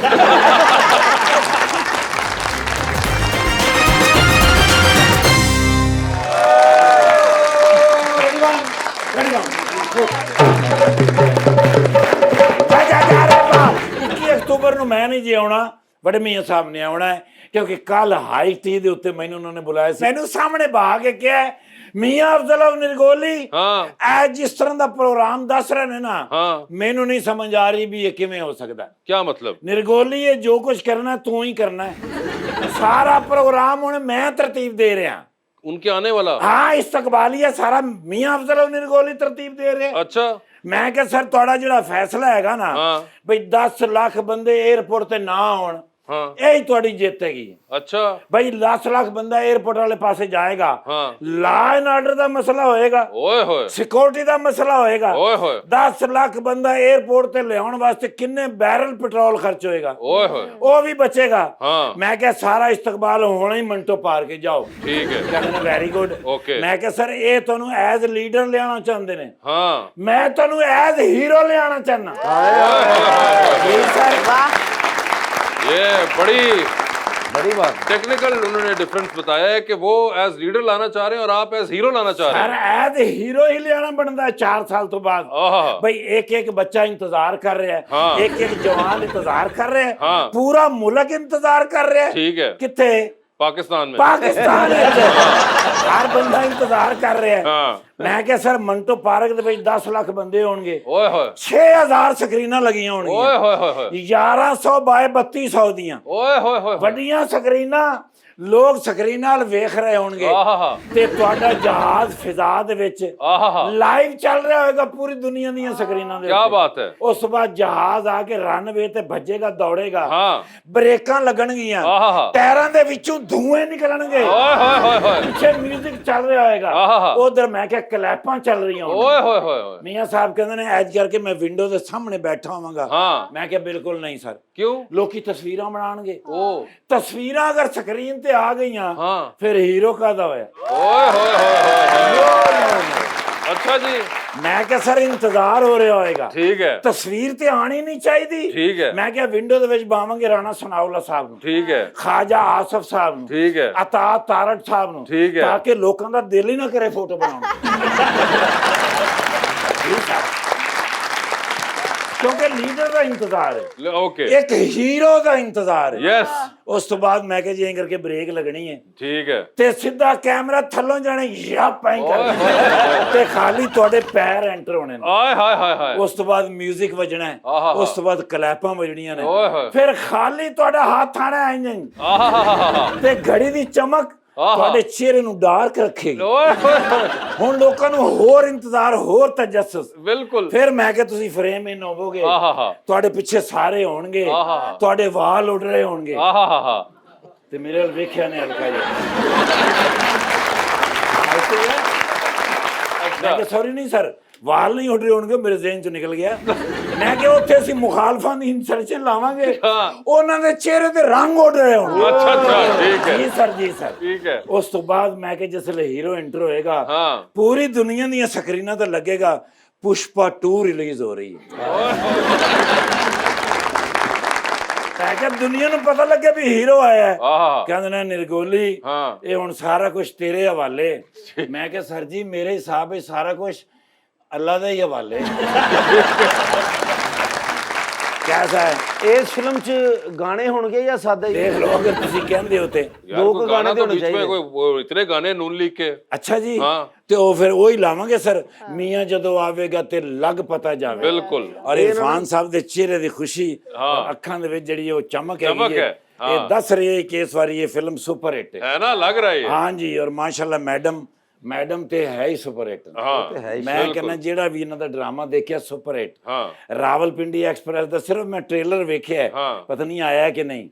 21 ਅਕਤੂਬਰ ਨੂੰ ਮੈਂ ਨਹੀਂ ਜੀ ਆਉਣਾ ਬੜੇ ਮੀਆਂ ਸਾਹਿਬ ਨੇ ਆਉਣਾ ਹੈ ਕਿਉਂਕਿ ਕੱਲ ਹਾਈ ਟੀ ਦੇ ਉੱਤੇ ਮੈਨੂੰ ਉਹਨਾਂ ਨੇ ਬੁਲਾਇਆ ਸੀ ਮੈਨੂੰ ਸਾਹਮਣੇ ਬਹਾ ਕੇ ਕਿਹਾ ਮੀਆਂ ਅਫਜ਼ਲ ਨਿਰਗੋਲੀ ਹਾਂ ਐ ਜਿਸ ਤਰ੍ਹਾਂ ਦਾ ਪ੍ਰੋਗਰਾਮ ਦੱਸ ਰਹੇ ਨੇ ਨਾ ਹਾਂ ਮੈਨੂੰ ਨਹੀਂ ਸਮਝ ਆ ਰਹੀ ਵੀ ਇਹ ਕਿਵੇਂ ਹੋ ਸਕਦਾ क्या मतलब? ਨਿਰਗੋਲੀ ਇਹ ਜੋ ਕੁਝ ਕਰਨਾ ਤੂੰ ਹੀ ਕਰਨਾ ਹੈ ਸਾਰਾ ਪ੍ਰੋਗਰਾਮ ਹੁਣ ਮੈਂ ਤਰਤੀਬ ਦੇ ਰਿਹਾ उनके आने वाला? ਹਾਂ ਇਸਤਕਬਾਲੀਆ ਸਾਰਾ ਮੀਆਂ ਅਫਜ਼ਲ ਨਿਰਗੋਲੀ ਤਰਤੀਬ ਦੇ ਰਹੇ अच्छा ਮੈਂ ਕਿਹਾ ਸਰ ਤੁਹਾਡਾ ਜਿਹੜਾ ਫੈਸਲਾ ਹੈਗਾ ਨਾ ਹਾਂ। ਬਈ 10 ਲੱਖ ਬੰਦੇ 에어ਪੋਰਟ ਤੇ ਨਾ ਆਉਣ हाँ ਇਹ ਹੀ ਤੁਹਾਡੀ ਜਿੱਤ ਹੈਗੀ अच्छा ਬਈ 10 ਲੱਖ ਬੰਦਾ 에어ਪੋਰਟ ਵਾਲੇ ਪਾਸੇ ਜਾਏਗਾ हाँ ਲਾ ਐਂਡ ਆਰਡਰ ਦਾ ਮਸਲਾ ਹੋਏਗਾ ओए होए ਸਿਕਿਉਰਿਟੀ ਦਾ ਮਸਲਾ ਹੋਏਗਾ ओए होए 10 ਲੱਖ ਬੰਦਾ 에어ਪੋਰਟ ਤੇ ਲਿਆਉਣ ਵਾਸਤੇ ਕਿੰਨੇ ਬੈਰਲ ਪੈਟਰੋਲ ਖਰਚ ਹੋਏਗਾ ओए होए ਉਹ ਵੀ ਬਚੇਗਾ हाँ ਮੈਂ ਕਿਹਾ ਸਾਰਾ ਇਸਤਕਬਾਲ ਹੋਣਾ ਹੀ ਮਿੰਟੋ ਪਾਰ ਕੇ ਜਾਓ ठीक है ਕਹਿੰਦੇ ਨੇ ਵੈਰੀ ਗੁੱਡ Okay. ਮੈਂ ਕਿਹਾ ਸਰ ਇਹ ਤੁਹਾਨੂੰ ਐਜ਼ ਲੀਡਰ ਲਿਆਉਣਾ ਚਾਹੁੰਦੇ ਨੇ हाँ ਮੈਂ ਤੁਹਾਨੂੰ ਐਜ਼ ਹੀਰੋ ਲਿਆਉਣਾ ਚਾਹੁੰਦਾ ਜੀ ਸਰ वाह ये बड़ी बड़ी बात टेक्निकल उन्होंने डिफरेंस बताया है कि वो एज लीडर लाना चाह रहे हैं और आप एज हीरो लाना चाह रहे ਸਰ ਐਜ਼ ਹੀਰੋ ਹੀ ਲਿਆਉਣਾ ਬਣਦਾ 4 ਸਾਲ ਤੋਂ ਬਾਅਦ हैं आहा ਬਈ ਇੱਕ ਇੱਕ ਬੱਚਾ ਇੰਤਜ਼ਾਰ ਕਰ ਰਿਹਾ ਹੈ ਹਾਂ। ਇੱਕ ਇੱਕ ਜਵਾਨ ਇੰਤਜ਼ਾਰ ਕਰ ਰਿਹਾ ਹੈ ਹਾਂ। ਪੂਰਾ ਮੁਲਕ ਇੰਤਜ਼ਾਰ ਕਰ ਰਿਹਾ ਹੈ ठीक है ਕਿੱਥੇ पाकिस्तान में ਪਾਕਿਸਤਾਨ ਵਿੱਚ ਹਰ ਬੰਦਾ ਇੰਤਜ਼ਾਰ ਕਰ ਰਿਹਾ ਹੈ हाँ ਮੈਂ ਕਿਹਾ ਸਰ ਮੰਟੋ ਪਾਰਕ ਦੇ ਵਿੱਚ 10 ਲੱਖ ਬੰਦੇ ਹੋਣਗੇ ओए होए 6000 ਸਕਰੀਨਾਂ ਲੱਗੀਆਂ ओए ਹੋਣਗੀਆਂ होए होए होए 1100 ਬਾय 3200 ਦੀਆਂ ओए होए होए ਵੱਡੀਆਂ ਸਕਰੀਨਾਂ ਲੋਕ ਸਕਰੀਨ ਨਾਲ ਵੇਖ ਰਹੇ ਹੋਣਗੇ आहा ਤੇ ਤੁਹਾਡਾ ਜਹਾਜ਼ ਫਿਜ਼ਾ ਦੇ ਵਿੱਚ आहा ਲਾਈਵ ਚੱਲ ਰਿਹਾ ਹੋਏਗਾ ਪੂਰੀ ਦੁਨੀਆ ਦੀਆਂ ਸਕਰੀਨਾਂ ਦੇ क्या ਉੱਤੇ। बात है ਉਸ ਤੋਂ ਬਾਅਦ ਜਹਾਜ਼ ਆ ਕੇ ਰਨਵੇ ਤੇ ਭੱਜੇਗਾ ਦੌੜੇਗਾ हाँ ਬ੍ਰੇਕਾਂ ਲੱਗਣਗੀਆਂ आहा ਟਾਇਰਾਂ ਦੇ ਵਿੱਚੋਂ ਧੂਏ ਨਿਕਲਣਗੇ ओए होए होए होए ਪਿੱਛੇ 뮤직 ਚੱਲ ਰਿਹਾ ਹੋਏਗਾ ਆਹਾ। ਉਧਰ ਮੈਂ ਕਿਹਾ ਕਲੈਪਾਂ ਚੱਲ ਰਹੀਆਂ ਹੋਣਗੀਆਂ ओए होए होए होए ਮੀਆਂ ਸਾਹਿਬ ਕਹਿੰਦੇ ਨੇ ਐਜ ਕਰਕੇ ਮੈਂ ਵਿੰਡੋ ਦੇ ਸਾਹਮਣੇ ਬੈਠਾ ਹੋਵਾਂਗਾ हाँ ਮੈਂ ਕਿਹਾ ਬਿਲਕੁਲ ਨਹੀਂ ਸਰ क्यों ਲੋਕੀ ਤਸਵੀਰਾਂ ਬਣਾਉਣਗੇ ओ ਤਸਵੀਰਾਂ ਅਗਰ ਸਕਰੀਨ ਤੇ ਆ ਗਈਆਂ हाँ ਫਿਰ ਹੀਰੋ ਕਾਹਦਾ ਹੋਇਆ ओए होए होए होए अच्छा जी ਮੈਂ ਕਿਹਾ ਸਰ ਇੰਤਜ਼ਾਰ ਹੋ ਰਿਹਾ ਹੋਏਗਾ ठीक है ਤਸਵੀਰ ਤੇ ਆਣੀ ਨਹੀਂ ਚਾਹੀਦੀ ठीक है ਮੈਂ ਕਿਹਾ ਵਿੰਡੋ ਦੇ ਵਿੱਚ ਬਾਵਾਂਗੇ ਰਾਣਾ ਸਨਾਉਲਾ ਸਾਹਿਬ ਨੂੰ ठीक है ਖਾਜਾ ਆਸਫ ਸਾਹਿਬ ਨੂੰ ठीक है ਅਤਾ ਤਾਰੜ ਸਾਹਿਬ ਨੂੰ ਠੀਕ ਹੈ। ਤਾਂ ਕਿ ਲੋਕਾਂ ਦਾ ਦਿਲ ਹੀ ਨਾ ਕਰੇ ਫੋਟੋ ਬਣਾਉਣ ਕਿਉਂਕਿ ਲੀਡਰ ਦਾ ਇੰਤਜ਼ਾਰ ਹੈ ओके ਇੱਕ ਹੀਰੋ ਦਾ ਇੰਤਜ਼ਾਰ ਹੈ यस ਉਸ ਤੋਂ ਬਾਅਦ ਮੈਂ ਕਿਹਾ ਜੀ ਐਂ ਕਰਕੇ ਬ੍ਰੇਕ ਲੱਗਣੀ ਹੈ ठीक है ਤੇ ਸਿੱਧਾ ਕੈਮਰਾ ਥੱਲੋਂ ਜਾਣੇ ਯਾਪ ਐਂ ਕਰ ਤੇ ਖਾਲੀ ਤੁਹਾਡੇ ਪੈਰ ਐਂਟਰ ਹੋਣੇ ਨੇ आय हाय हाय हाय ਉਸ ਤੋਂ ਬਾਅਦ 뮤직 ਵੱਜਣਾ ਹੈ ਆਹਾ। ਉਸ ਤੋਂ ਬਾਅਦ ਕਲੈਪਾਂ ਵੱਜਣੀਆਂ ਨੇ ਓਏ ਹੋਏ। ਫਿਰ ਖਾਲੀ ਤੁਹਾਡਾ ਹੱਥ ਆਣਾ ਇੰਜ आहा ਤੇ ਘੜੀ ਦੀ ਚਮਕ ਆਹਾ। ਤੁਹਾਡੇ ਚਿਹਰੇ ਨੂੰ ਡਾਰਕ ਰੱਖੇਗੀ ओए होए होए ਹੁਣ ਲੋਕਾਂ ਨੂੰ ਹੋਰ ਇੰਤਜ਼ਾਰ ਹੋਰ ਤਜੱਸਸ बिल्कुल ਫਿਰ ਮੈਂ ਕਿਹਾ ਤੁਸੀਂ ਫਰੇਮ ਇਨ ਹੋਵੋਗੇ ਆਹਾ ਤੁਹਾਡੇ ਪਿੱਛੇ ਸਾਰੇ ਹੋਣਗੇ ਆਹਾ। ਤੁਹਾਡੇ ਵਾਲ ਉੱਡ ਰਹੇ ਹੋਣਗੇ आहा ਤੇ ਮੇਰੇ ਵੱਲ ਵੇਖਿਆ ਨੇ ਹਲਕਾ ਜਿਹਾ ਮੈਂ ਕਿਹਾ ਸੌਰੀ ਨਹੀਂ ਸਰ ਵਾਲ ਨਹੀਂ ਉੱਡ ਰਹੇ ਹੋਣਗੇ ਮੇਰੇ ਜ਼ਿਹਨ ਚੋਂ ਨਿਕਲ ਗਿਆ ਮੈਂ ਕਿਹਾ ਉੱਥੇ ਅਸੀਂ ਮੁਖਾਲਫਾਂ ਦੀ ਇੰਸਰਸ਼ਨ ਲਾਵਾਂਗੇ ਹਾਂ। ਉਹਨਾਂ ਦੇ ਚਿਹਰੇ ਤੇ ਰੰਗ ਉੱਡ ਰਹੇ ਹੋਣਗੇ अच्छा अच्छा ठीक है ਜੀ ਸਰ ਜੀ ਸਰ ठीक है ਉਸ ਤੋਂ ਬਾਅਦ ਮੈਂ ਕਿਹਾ ਜਿਸ ਵੇਲੇ ਹੀਰੋ ਐਂਟਰ ਹੋਏਗਾ हाँ ਪੂਰੀ ਦੁਨੀਆ ਦੀਆਂ ਸਕਰੀਨਾਂ ਤੇ ਲੱਗੇਗਾ ਪੁਸ਼ਪਾ 2 ਰਿਲੀਜ਼ ਹੋ ਰਹੀ ਹੈ ਮੈਂ ਕਿਹਾ ਦੁਨੀਆ ਨੂੰ ਪਤਾ ਲੱਗੇ ਵੀ ਹੀਰੋ ਆਇਆ ਹੈ आहा ਕਹਿੰਦੇ ਨੇ ਨਿਰਗੋਲੀ हाँ ਇਹ ਹੁਣ ਸਾਰਾ ਕੁਝ ਤੇਰੇ ਹਵਾਲੇ ਮੈਂ ਕਿਹਾ ਸਰ ਜੀ ਮੇਰੇ ਹਿਸਾਬ ਵਿੱਚ ਸਾਰਾ ਕੁਝ ਅੱਲਾ ਦੇ ਹੀ ਹਵਾਲੇ ਕੈਸਾ ਹੈ ਇਸ ਫਿਲਮ 'ਚ ਗਾਣੇ ਹੋਣਗੇ ਜਾਂ ਸਾਦਾ ਹੀ ਦੇਖ ਲਓ ਅगर ਤੁਸੀਂ ਕਹਿੰਦੇ ਹੋ ਤੇ यार दो कोई को गाना गाने तो तो होने बीच में चाहिए। कोई वो इतने गाने नून लीग के ਅੱਛਾ ਜੀ हाँ। ਤੇ ਉਹ ਫਿਰ ਉਹੀ ਲਾਵਾਂਗੇ ਸਰ ਮੀਆਂ ਜਦੋਂ ਆਵੇਗਾ ਤੇ ਲੱਗ ਪਤਾ ਜਾਵੇ बिल्कुल ਔਰ ਇਰਫਾਨ ਸਾਹਿਬ ਦੇ ਚਿਹਰੇ ਦੀ ਖੁਸ਼ੀ ਔਰ ਅੱਖਾਂ ਦੇ ਵਿੱਚ ਜਿਹੜੀ ਉਹ ਚਮਕ चमक ਹੈਗੀ है, ਹੈ ਇਹ ਦੱਸ ਰਹੀ ਹੈ ਕਿ ਇਸ ਵਾਰੀ ਇਹ ਫਿਲਮ ਸੁਪਰ ਹਿੱਟ ਹੈ है ना लग रहा है ये। ਹਾਂ ਜੀ ਔਰ ਮਾਸ਼ਾਅੱਲਾ ਮੈਡਮ ਤੇ ਹੈ ਹੀ ਸੁਪਰ ਹਿੱਟ हाँ ਮੈਂ ਕਹਿੰਦਾ ਜਿਹੜਾ ਵੀ ਇਹਨਾਂ ਦਾ ਡਰਾਮਾ ਦੇਖਿਆ ਸੁਪਰ ਹਿੱਟ हाँ ਰਾਵਲਪਿੰਡੀ ਐਕਸਪ੍ਰੈਸ ਦਾ ਸਿਰਫ ਮੈਂ ਟ੍ਰੇਲਰ ਵੇਖਿਆ ਹੈ हाँ। ਪਤਾ ਨਹੀਂ ਆਇਆ ਕਿ ਨਹੀਂ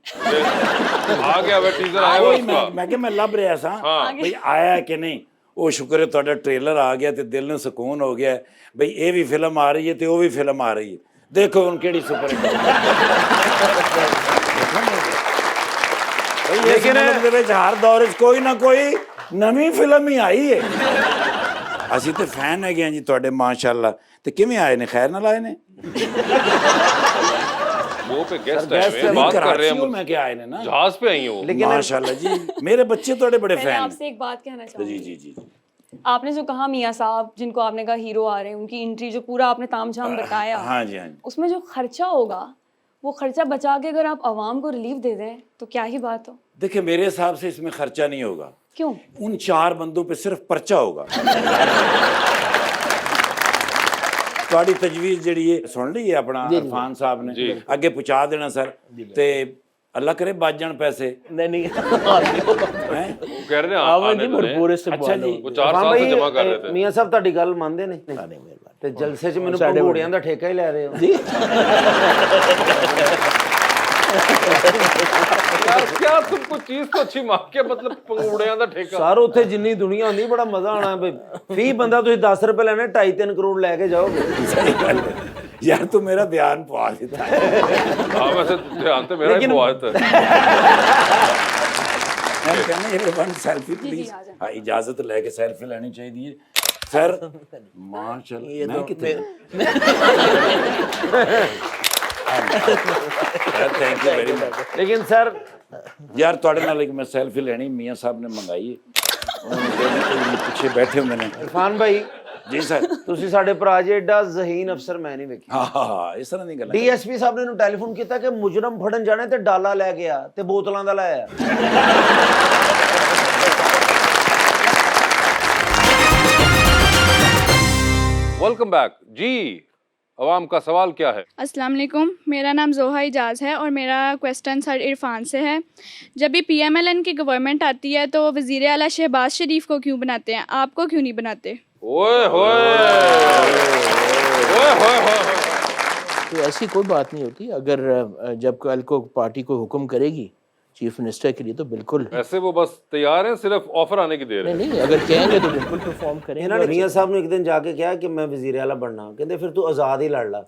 आ गया वह टीजर आया हुआ ਉਹੀ उसका ਮੈਂ ਕਿ ਮੈਂ ਲੱਭ ਰਿਹਾ ਸਾਂ ਬਈ ਆਇਆ ਕਿ ਨਹੀਂ ਉਹ ਸ਼ੁਕਰ ਹੈ ਤੁਹਾਡਾ ਟ੍ਰੇਲਰ ਆ ਗਿਆ ਤੇ ਦਿਲ ਨੂੰ ਸਕੂਨ ਹੋ ਗਿਆ ਬਈ ਇਹ ਵੀ ਫਿਲਮ ਆ ਰਹੀ ਹੈ ਤੇ ਉਹ ਵੀ ਫਿਲਮ ਆ ਰਹੀ ਹੈ ਦੇਖੋ ਹੁਣ ਕਿਹੜੀ ਸੁਪਰ ਹਿੱਟ ਬਈ ਇਸ ਫਿਲਮ ਦੇ ਵਿੱਚ ਹਰ ਦੌਰ 'ਚ ਕੋਈ ਨਾ ਕੋਈ ਨਵੀਂ ਫਿਲਮ ਹੀ ਆਈ ਹੈ ਅਸੀਂ ਤੇ ਫੈਨ ਹੈਗੇ ਹਾਂ ਜੀ ਤੁਹਾਡੇ ਮਾਸ਼ਾਅੱਲਾ ਤੇ ਕਿਵੇਂ ਆਏ ਨੇ ਖੈਰ ਨਾਲ ਆਏ ਨੇ वो पे गेस्ट आए guest हुए हैं, बात कर रहे कराची हैं में क्या आए ने ना जहाज पे आई हैं वो माशाल्लाह जी मेरे बच्चे थोड़े बड़े मैं फैन आपसे एक बात कहना जी चाहूँगी। जी जी आपने जो कहा मियाँ साहब जिनको आपने कहा हीरो आ रहे हैं उनकी एंट्री जो पूरा आपने तामझाम बताया हाँ जी हाँ जी उसमें जो खर्चा होगा वो खर्चा बचा के अगर आप आवाम को रिलीफ दे दें तो क्या ही बात हो। देखिए मेरे हिसाब से इसमें खर्चा नहीं होगा क्यों? उन 4 बंदों पे सिर्फ पर्चा होगा ਤੁਹਾਡੀ ਤਜਵੀਜ਼ ਜਿਹੜੀ ਹੈ ਸੁਣ ਲਈ ਹੈ ਆਪਣਾ ਇਰਫਾਨ ਸਾਹਿਬ ਨੇ ਅੱਗੇ ਪਹੁੰਚਾ ਦੇਣਾ ਸਰ ਤੇ ਅੱਲਾ ਕਰੇ ਬਚ ਜਾਣ ਪੈਸੇ नहीं नहीं ਹੈ वो कह रहे हैं आवाज आने जी दो भरपूर ने। इस्तेमाल जी। वो 4 साल से जमा कर रहे थे ਮੀਆਂ ਸਾਹਿਬ ਤੁਹਾਡੀ ਗੱਲ ਮੰਨਦੇ ਨੇ ਤੇ ਜਲਸੇ 'ਚ ਮੈਨੂੰ ਪੰਗੂੜਿਆਂ ਦਾ ਠੇਕਾ ਹੀ ਲੈ ਰਹੇ ਹੋ यार क्या तुमको चीज तो अच्छी मांग के मतलब पंगूड़ियां दा ठेका ਸਰ ਉੱਥੇ ਜਿੰਨੀ ਦੁਨੀਆ ਹੁੰਦੀ ਬੜਾ ਮਜ਼ਾ ਆਣਾ ਬਈ ਫੀ ਬੰਦਾ ਤੁਸੀਂ 10 ਰੁਪਏ ਲੈਣੇ 2.5-3 ਕਰੋੜ ਲੈ ਕੇ ਜਾਓਗੇ सही गल है। यार तू मेरा ध्यान पवा देता है हाँ वैसे ध्यान तो मेरा ही बहुत है मैं कहना ये वन सेल्फी प्लीज हाँ इजाजत लेके सेल्फी लेनी चाहिए सर माशाल्लाह मैं कितने थैंक यू वेरी मच ਲੇਕਿਨ ਸਰ यार ਤੁਹਾਡੇ ਨਾਲ ਇੱਕ ਮੈਂ ਸੈਲਫੀ ਲੈਣੀ ਮੀਆਂ ਸਾਹਿਬ ਨੇ ਮੰਗਾਈ ਹੈ ਉਹਨਾਂ ਨੇ ਪਿੱਛੇ ਬੈਠੇ ਹੁੰਦੇ ਨੇ ਇਰਫਾਨ ਭਾਈ ਜੀ ਸਰ ਤੁਸੀਂ ਸਾਡੇ ਭਰਾ ਜੀ ਏਡਾ ਜ਼ਹੀਨ ਅਫਸਰ ਮੈਂ ਨਹੀਂ ਵੇਖਿਆ ਹਾਂ ਇਸ ਤਰ੍ਹਾਂ ਦੀ ਗੱਲ ਡੀਐਸਪੀ ਸਾਹਿਬ ਨੇ ਇਹਨੂੰ ਟੈਲੀਫੋਨ ਕੀਤਾ ਕਿ ਮੁਜਰਮ ਫੜਨ ਜਾਣਾ ਤੇ ਡਾਲਾ ਲੈ ਗਿਆ ਤੇ ਬੋਤਲਾਂ ਦਾ ਲਾਇਆ वेलकम बैक जी अवाम का सवाल क्या है अस्सलाम वालेकुम मेरा नाम जोहा इजाज़ है और मेरा क्वेश्चन सर इरफान से है। जब भी पीएमएलएन की गवर्नमेंट आती है तो वज़ीर आला शहबाज शरीफ को क्यों बनाते हैं, आपको क्यों नहीं बनाते? ओए होए ओए होए होए तो ऐसी कोई बात नहीं होती। अगर जब कल को पार्टी को हुक्म करेगी चीफ मिनिस्टर के लिए तो बिल्कुल ऐसे वो बस तैयार हैं सिर्फ ऑफर आने की देर नहीं है नहीं अगर कहेंगे तो बिल्कुल परफॉर्म ਇਹਨਾਂ करेंगे। ਨੇ ਮੀਆਂ ਸਾਹਿਬ ਨੂੰ ਇੱਕ ਦਿਨ ਜਾ ਕੇ ਕਿਹਾ ਕਿ ਮੈਂ ਵਜ਼ੀਰ ਆਲਾ ਬਣਨਾ ਕਹਿੰਦੇ ਫਿਰ ਤੂੰ ਆਜ਼ਾਦ ਹੀ ਲੜ ਲਾ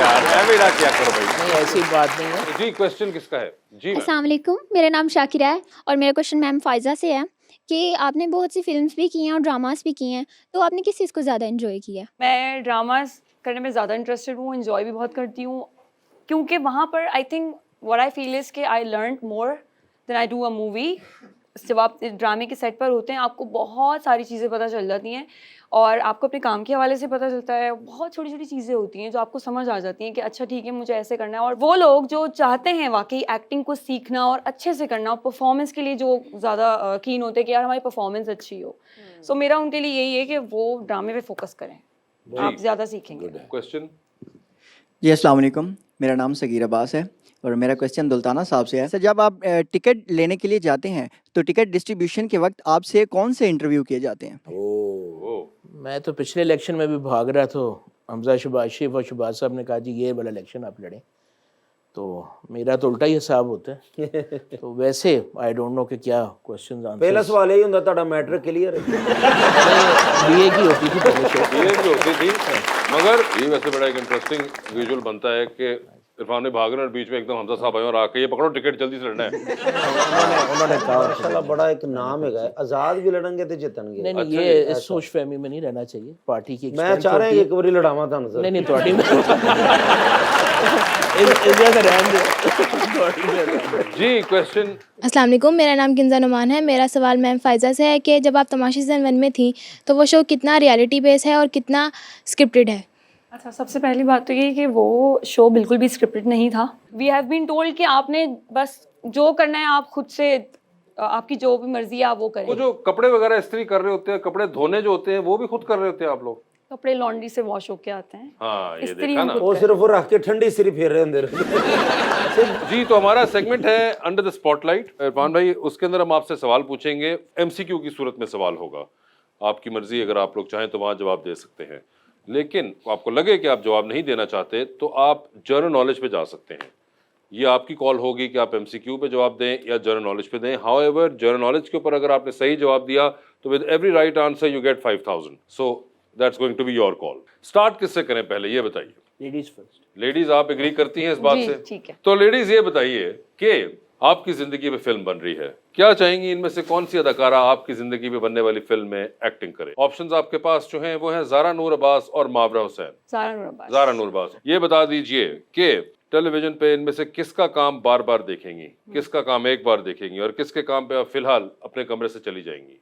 यार मैं भी ना क्या करो भाई नहीं ऐसी बात नहीं है। जी क्वेश्चन किसका है जी मैम। अस्सलाम वालेकुम मेरा नाम शाकिरा है और मेरा क्वेश्चन मैम फायज़ा से है कि आपने बहुत सी फिल्म्स भी की हैं और ड्रामास भी किए हैं, तो आपने किस चीज़ को ज़्यादा एंजॉय किया? मैं ड्रामास करने में ज़्यादा इंटरेस्टेड हूँ, इन्जॉय भी बहुत करती हूँ क्योंकि वहाँ पर I think what I feel is कि I learn more than I do a movie. जब आप ड्रामे के सेट पर होते हैं आपको बहुत सारी चीज़ें पता चल जाती हैं और आपको अपने काम के हवाले से पता चलता है। बहुत छोटी छोटी चीज़ें होती हैं जो आपको समझ आ जाती हैं कि अच्छा ठीक है मुझे ऐसे करना है। और वो लोग जो चाहते हैं वाकई एक्टिंग को सीखना और अच्छे से करना और परफॉर्मेंस के लिए जो ज़्यादा कीन होते हैं कि यार हमारी परफॉर्मेंस अच्छी हो, सो मेरा उनके लिए यही है कि वो ड्रामे पे फोकस करें, आप ज़्यादा सीखेंगे। क्वेश्चन जी अस्सलाम वालेकुम मेरा नाम सगीर अब्बास है और मेरा क्वेश्चन दुल्ताना साहब से है। सर जब आप टिकट लेने के लिए जाते हैं तो टिकट डिस्ट्रीब्यूशन के वक्त आपसे कौन से इंटरव्यू किए जाते हैं? मैं तो पिछले इलेक्शन में भी भाग रहा तो हमजा शहबाज शरीफ और शहबाज साहब ने कहा जी ये वाला इलेक्शन आप लड़ें, तो मेरा तो उल्टा ही हिसाब होता है। तो वैसे आई डोंट नो कि क्या क्वेश्चन ਪਹਿਲਾ ਸਵਾਲ ਇਹ ਹੁੰਦਾ ਤੁਹਾਡਾ ਮੈਟਰ ਕਲੀਅਰ ਹੈ बीए की होती थी पहले से। ये भी होती थी मगर ये वैसे बड़ा एक इंटरेस्टिंग विजुअल बनता है कि इरफान ने भागना और बीच में एकदम हमजा साहब आए और आके ये पकड़ो टिकट जल्दी से लड़ना है। उन्होंने कहा ਮਾਸ਼ਾਅੱਲਾ ਬੜਾ ਇੱਕ ਨਾਮ ਹੈਗਾ ਹੈ, ਆਜ਼ਾਦ ਵੀ ਲੜਨਗੇ ਤੇ ਜਿੱਤਣਗੇ। नहीं नहीं ये इस सोच फहमी में नहीं रहना चाहिए। पार्टी की एक ਮੈਂ strength ਚਾਹ ਰਿਹਾ होती ਕਿ है। ਇੱਕ ਵਾਰੀ ਲੜਾਵਾਂ ਤੁਹਾਨੂੰ ਸਰ। नहीं नहीं थोड़ी में इस रहने दो। जी क्वेश्चन अस्सलाम वालेकुम मेरा नाम किंजा नुमान है। मेरा सवाल मैम फायज़ा से है कि जब आप तमाशा सीज़न 1 में थी तो वो शो कितना रियलिटी बेस है और कितना स्क्रिप्टेड है? अच्छा, सबसे पहली बात तो ये कि वो शो बिल्कुल भी स्क्रिप्टेड नहीं था। वी हैव बीन टोल्ड कि आपने बस जो करना है आप खुद से, आपकी जो भी मर्जी है आप वो करें। वो जो कपड़े वगैरह इस्त्री कर रहे होते हैं, कपड़े धोने जो होते हैं वो भी खुद कर रहे होते हैं आप लोग? कपड़े लॉन्ड्री से वॉश होके आते हैं। हाँ, ये इस्त्री देखा हम ना। खुद वो सिर्फ वो रख के ठंडी सिर फेर रहे अंदर। जी, तो हमारा सेगमेंट है अंडर द स्पॉटलाइट। इरफान भाई, उसके अंदर हम आपसे सवाल पूछेंगे, एमसीक्यू की सूरत में सवाल होगा। आपकी मर्जी, अगर आप लोग चाहें तो वहां जवाब दे सकते हैं, लेकिन आपको लगे कि आप जवाब नहीं देना चाहते तो आप जनरल नॉलेज पे जा सकते हैं। ये आपकी कॉल होगी कि आप एमसीक्यू पे जवाब दें या जनरल नॉलेज पे दें। हाउएवर, जनरल नॉलेज के ऊपर अगर आपने सही जवाब दिया तो with every right answer you get 5000। So that's going to be your call. Start किससे करें पहले, ये बताइए। Ladies first. लेडीज, आप एग्री करती हैं इस बात जी, से? ठीक है। तो लेडीज, ये बताइए कि आपकी जिंदगी में फिल्म बन रही है, क्या चाहेंगी इनमें से कौन सी अदाकारा आपकी जिंदगी में बनने वाली फिल्म में एक्टिंग करे? ऑप्शंस आपके पास जो हैं वो हैं ज़ारा नूर अब्बास और मावरा हुसैन। ज़ारा नूर अब्बास। ज़ारा नूर अब्बास, ये बता दीजिए कि टेलीविजन पे इनमें से किसका काम बार बार देखेंगी, किसका काम एक बार देखेंगी और किसके काम पे आप फिलहाल अपने कमरे से चली जाएंगी?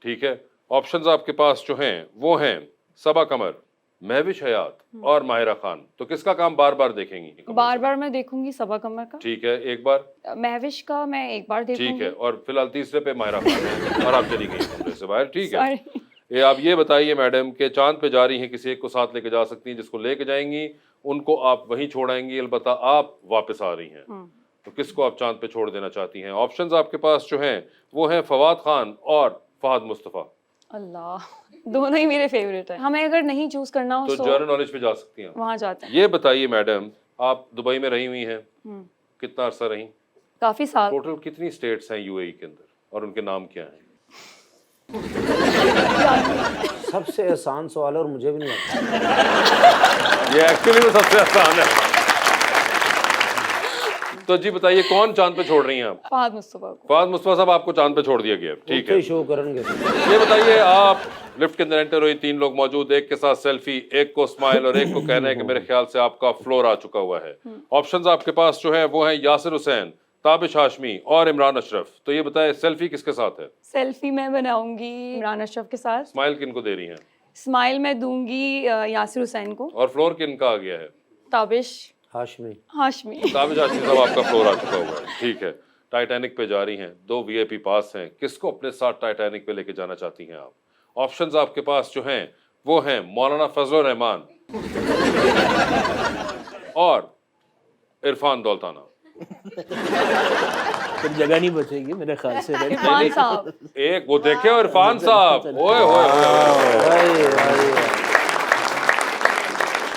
ठीक है, ऑप्शंस आपके पास जो हैं वो हैं सबा कमर, महविश हयात और माहिरा खान। तो किसका काम बार बार देखेंगी? बार बार मैं देखूंगी सबा कमर का। ठीक है, एक बार। महविश का मैं एक बार देखूंगी। ठीक है, और फिलहाल तीसरे पे माहिरा खान है और आप चली गई कमरे से बाहर। ठीक है, Sorry। ये आप ये बताइए मैडम कि चांद पे जा रही हैं, किसी एक को साथ लेके जा सकती हैं, जिसको लेके जाएंगी उनको आप वहीं छोड़ाएंगी, अलबत्ता आप वापस आ रही हैं, तो किसको आप चांद पे छोड़ देना चाहती हैं? ऑप्शंस आपके पास जो हैं वो हैं फवाद खान और फहद मुस्तफ़ा। अल्लाह, दोनों ही मेरे फेवरेट हैं। हमें अगर नहीं चूज करना हो तो जनरल नॉलेज पे जा सकती हैं, वहाँ जाते हैं। ये बताइए मैडम, आप दुबई में रही हुई हैं, कितना अरसा रही? काफी साल। टोटल कितनी स्टेट्स हैं यूएई के अंदर और उनके नाम क्या हैं? सबसे आसान सवाल है और मुझे भी नहीं आता। ये एक्चुअली में सबसे आसान है। तो जी बताइए, कौन चांद पे छोड़ रही हैं आप? फहद मुस्तफा को। फहद मुस्तफा साहब, आपको चांद पे छोड़ दिया गया। ठीक है, शो करेंगे। ये बताइए, आप लिफ्ट के अंदर एंटर हुई, 3 लोग मौजूद, एक के साथ सेल्फी, एक को स्माइल और एक को कहना है कि मेरे ख्याल से आपका फ्लोर आ चुका हुआ है। ऑप्शंस आपके पास जो है वो है यासिर हुसैन, ताबिश हाशमी और इमरान अशरफ। तो ये बताए सेल्फी किसके साथ है? सेल्फी मैं बनाऊंगी इमरान अशरफ के साथ। स्माइल किनको दे रही हैं? स्माइल मैं दूंगी यासिर हुसैन को। और फ्लोर किनका आ गया है? ताबिश हाशमी। हाशमी। ताबिश हाशमी साहब, आपका फ्लोर आ चुका हुआ है। ठीक है, टाइटैनिक पे जा रही हैं, 2 वीआईपी पास हैं, किसको अपने साथ टाइटैनिक पे लेके जाना चाहती हैं आप? ऑप्शंस आपके पास जो हैं वो हैं मौलाना फजलुर रहमान और इरफान दौलताना। फिर जगह नहीं बचेगी मेरे ख्याल से। इरफान साहब। एक वो देखे हो इरफान साहब, ओए ओए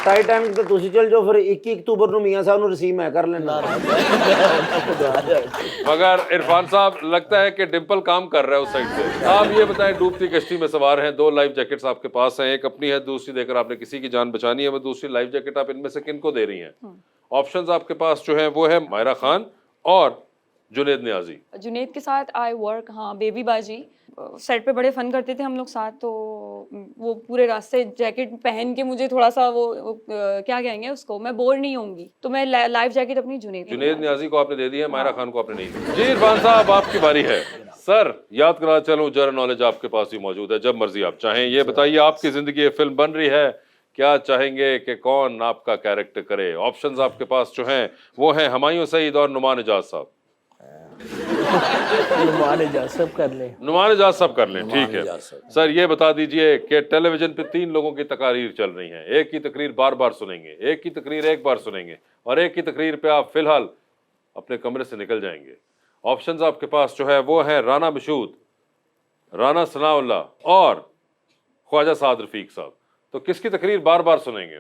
टाइटैनिक तो तुसी चल जाओ, फिर 21 अक्तूबर ਨੂੰ ਮੀਆਂ ਸਾਹਿਬ ਨੂੰ ਰਸੀਮ ਹੈ कर लेना। मगर इरफान साहब लगता है कि डिम्पल काम कर रहा है उस साइड से। आप ये बताएं, डूबती कश्ती में सवार हैं, 2 लाइफ जैकेट्स आपके पास हैं, एक अपनी है, दूसरी देकर आपने किसी की जान बचानी है, वो दूसरी लाइफ जैकेट आप इनमें से किनको दे रही हैं? ऑप्शंस आपके पास जो है वो है माहिरा खान और जुनेद नियाजी। जुनेद के साथ आई वर्क, हाँ, बेबी बाजी। सेट पे बड़े फन करते थे हम लोग साथ, तो वो पूरे रास्ते जैकेट पहन के मुझे थोड़ा सा वो क्या कहेंगे उसको, मैं बोर नहीं होंगी, तो मैं लाइफ जैकेट अपनी जुनेद नियाजी को आपने दे दी है, माहिरा खान को आपने नहीं दी। जी इरफान साहब, आपकी बारी है। सर, याद करा चलूं, जनरल नॉलेज आपके पास भी मौजूद है, जब मर्जी आप चाहें। ये बताइए, आपकी जिंदगी फिल्म बन रही है, क्या चाहेंगे कि कौन आपका कैरेक्टर करे? ऑप्शंस आपके पास जो हैं वो हैं हुमायूं सईद और नुमान इजाज साहब। नुमान इजाज सब कर लें। नुमान इजाज सब कर लें, ठीक है। सर ये बता दीजिए कि टेलीविजन पे 3 लोगों की तकारीर चल रही हैं, एक की तकरीर बार बार सुनेंगे, एक की तकरीर एक बार सुनेंगे और एक की तकरीर पे आप फिलहाल अपने कमरे से निकल जाएंगे। ऑप्शंस आपके पास जो है वो है राना मशहूद, राना सनाउल्लाह और ख्वाजा साद रफीक साहब। तो किसकी तकरीर बार बार सुनेंगे?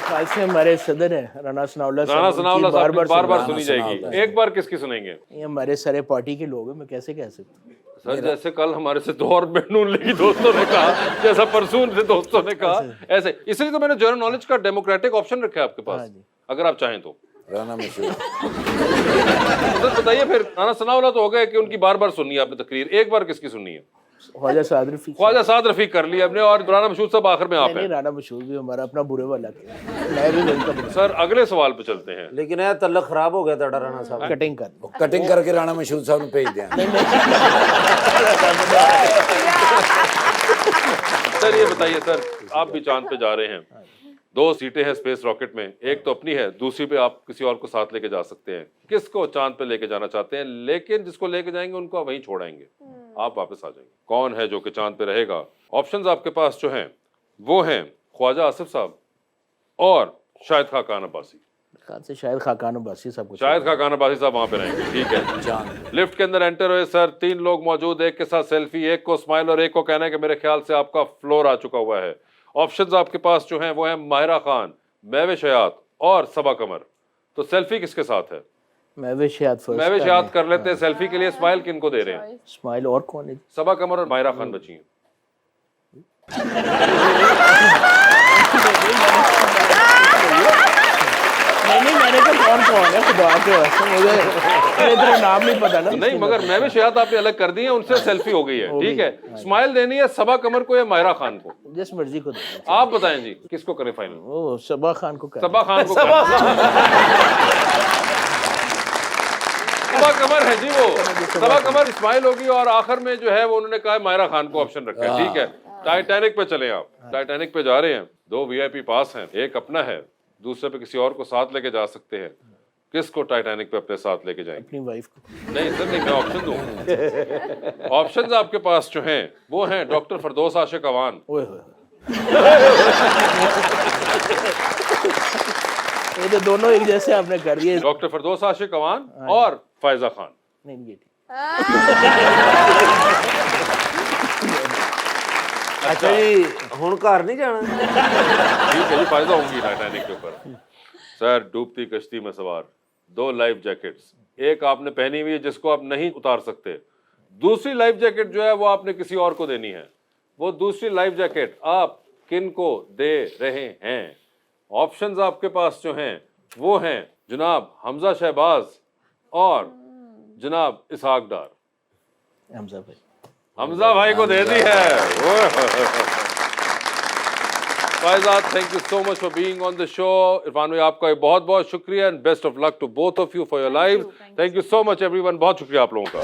ख्याल से हमारे सदर है राना सनाउल्लाह बार बार सुनी जाएगी। एक बार किसकी सुनेंगे? ये हमारे सारे पार्टी के लोग हैं, मैं कैसे कह सकता हूँ? सर जैसे कल हमारे से 2 और नून लीगी दोस्तों ने कहा, जैसा परसों से दोस्तों ने कहा, ऐसे इसलिए तो मैंने जनरल नॉलेज का डेमोक्रेटिक ऑप्शन रखा है आपके पास, अगर आप चाहें तो। राना मशहूर। तो बताइए फिर, राना सनाउल्लाह तो हो गए कि उनकी बार बार सुननी है आपने तकरीर, एक बार किसकी सुननी है? ख्वाजा साद रफीक ख्वाजा साद रफीक कर लिया हमने, और राना मशहूद साहब आखिर में आप नहीं, हैं। राना मशहूर भी हमारा अपना बुरे वाला मैं भी मिलता सर अगले सवाल पे चलते हैं। लेकिन यार तल्लक खराब हो गया था राणा साहब। कटिंग कर कटिंग करके राणा मशहूद साहब ने भेज दिया। सर ये बताइए सर, आप भी चांद पे जा रहे हैं, 2 सीटें हैं स्पेस रॉकेट में, एक तो अपनी है, दूसरी पे आप किसी और को साथ लेके जा सकते हैं। किसको चांद पे लेके जाना चाहते हैं? लेकिन जिसको लेके जाएंगे उनको आप वहीं छोड़ाएंगे, आप वापस आ जाएंगे। कौन है जो कि चांद पे रहेगा? ऑप्शंस आपके पास जो हैं वो हैं ख्वाजा आसिफ साहब और शाहिद खाकान अब्बासी। खान से शायद खाकान अब्बासी साहब को शाहिद खाकान अब्बासी साहब वहां पे रहेंगे, ठीक है। लिफ्ट के अंदर एंटर हुए सर, 3 लोग मौजूद, एक के साथ सेल्फी, एक को स्माइल और एक को कहना है कि मेरे ख्याल से आपका फ्लोर आ चुका हुआ है। ऑप्शंस आपके पास जो हैं वो हैं माहिरा खान, महविश हयात और सबा कमर। तो सेल्फी किसके साथ है? महविश हयात फर्स्ट। महविश हयात कर लेते हैं सेल्फी के लिए। स्माइल किनको दे रहे हैं? स्माइल और कौन है? सबा कमर और माहिरा खान बची हैं। नहीं मैंने कहा कौन है, खुदा के वास्ते मुझे इतना नाम नहीं पता ना। नहीं मगर महविश हयात आपने अलग कर दी है, उनसे सेल्फी हो गई है, ठीक है। स्माइल देनी है सबा कमर को या माहिरा खान को? जिस मर्जी को देना। आप बताएं जी, किसको करें फाइनल? वो सबा खान को सबा खान को सबा कमर है जी वो। सबा कमर स्माइल होगी और आखिर में जो है वो उन्होंने कहा माहिरा खान को ऑप्शन रखा है, ठीक है। टाइटैनिक पे चले आप, टाइटैनिक पे जा रहे हैं, 2 वीआईपी पास हैं, एक अपना है, दूसरे पे किसी और को साथ लेके जा सकते हैं। किसको टाइटैनिक पे अपने साथ लेके जाएंगे? अपनी वाइफ को। नहीं सर नहीं, मैं ऑप्शन दूंगा। ऑप्शंस आपके पास जो हैं वो हैं डॉक्टर फरदौस आशिक अवान। ओए होए ये तो दोनों एक जैसे आपने कर दिए। डॉक्टर फरदौस आशिक अवान और फायजा खान। नहीं ये ठीक। अच्छा जी हुण घर नहीं जाना? ठीक है जी, फायदा होंगी टाइटैनिक के ऊपर। सर डूबती कश्ती में सवार, 2 लाइफ जैकेट्स, एक आपने पहनी हुई है जिसको आप नहीं उतार सकते, दूसरी लाइफ जैकेट जो है वो आपने किसी और को देनी है। वो दूसरी लाइफ जैकेट आप किन को दे रहे हैं? ऑप्शंस आपके पास जो हैं वो हैं जनाब हमजा शहबाज और जनाब इसहाक डार। हमजा भाई, हमजा भाई को दे दी है। Faizad, thank you so much for being on the show. Irfan भाई आपका बहुत बहुत शुक्रिया and best of luck to both of you for your lives. Thank you so much everyone. बहुत शुक्रिया आप लोगों का।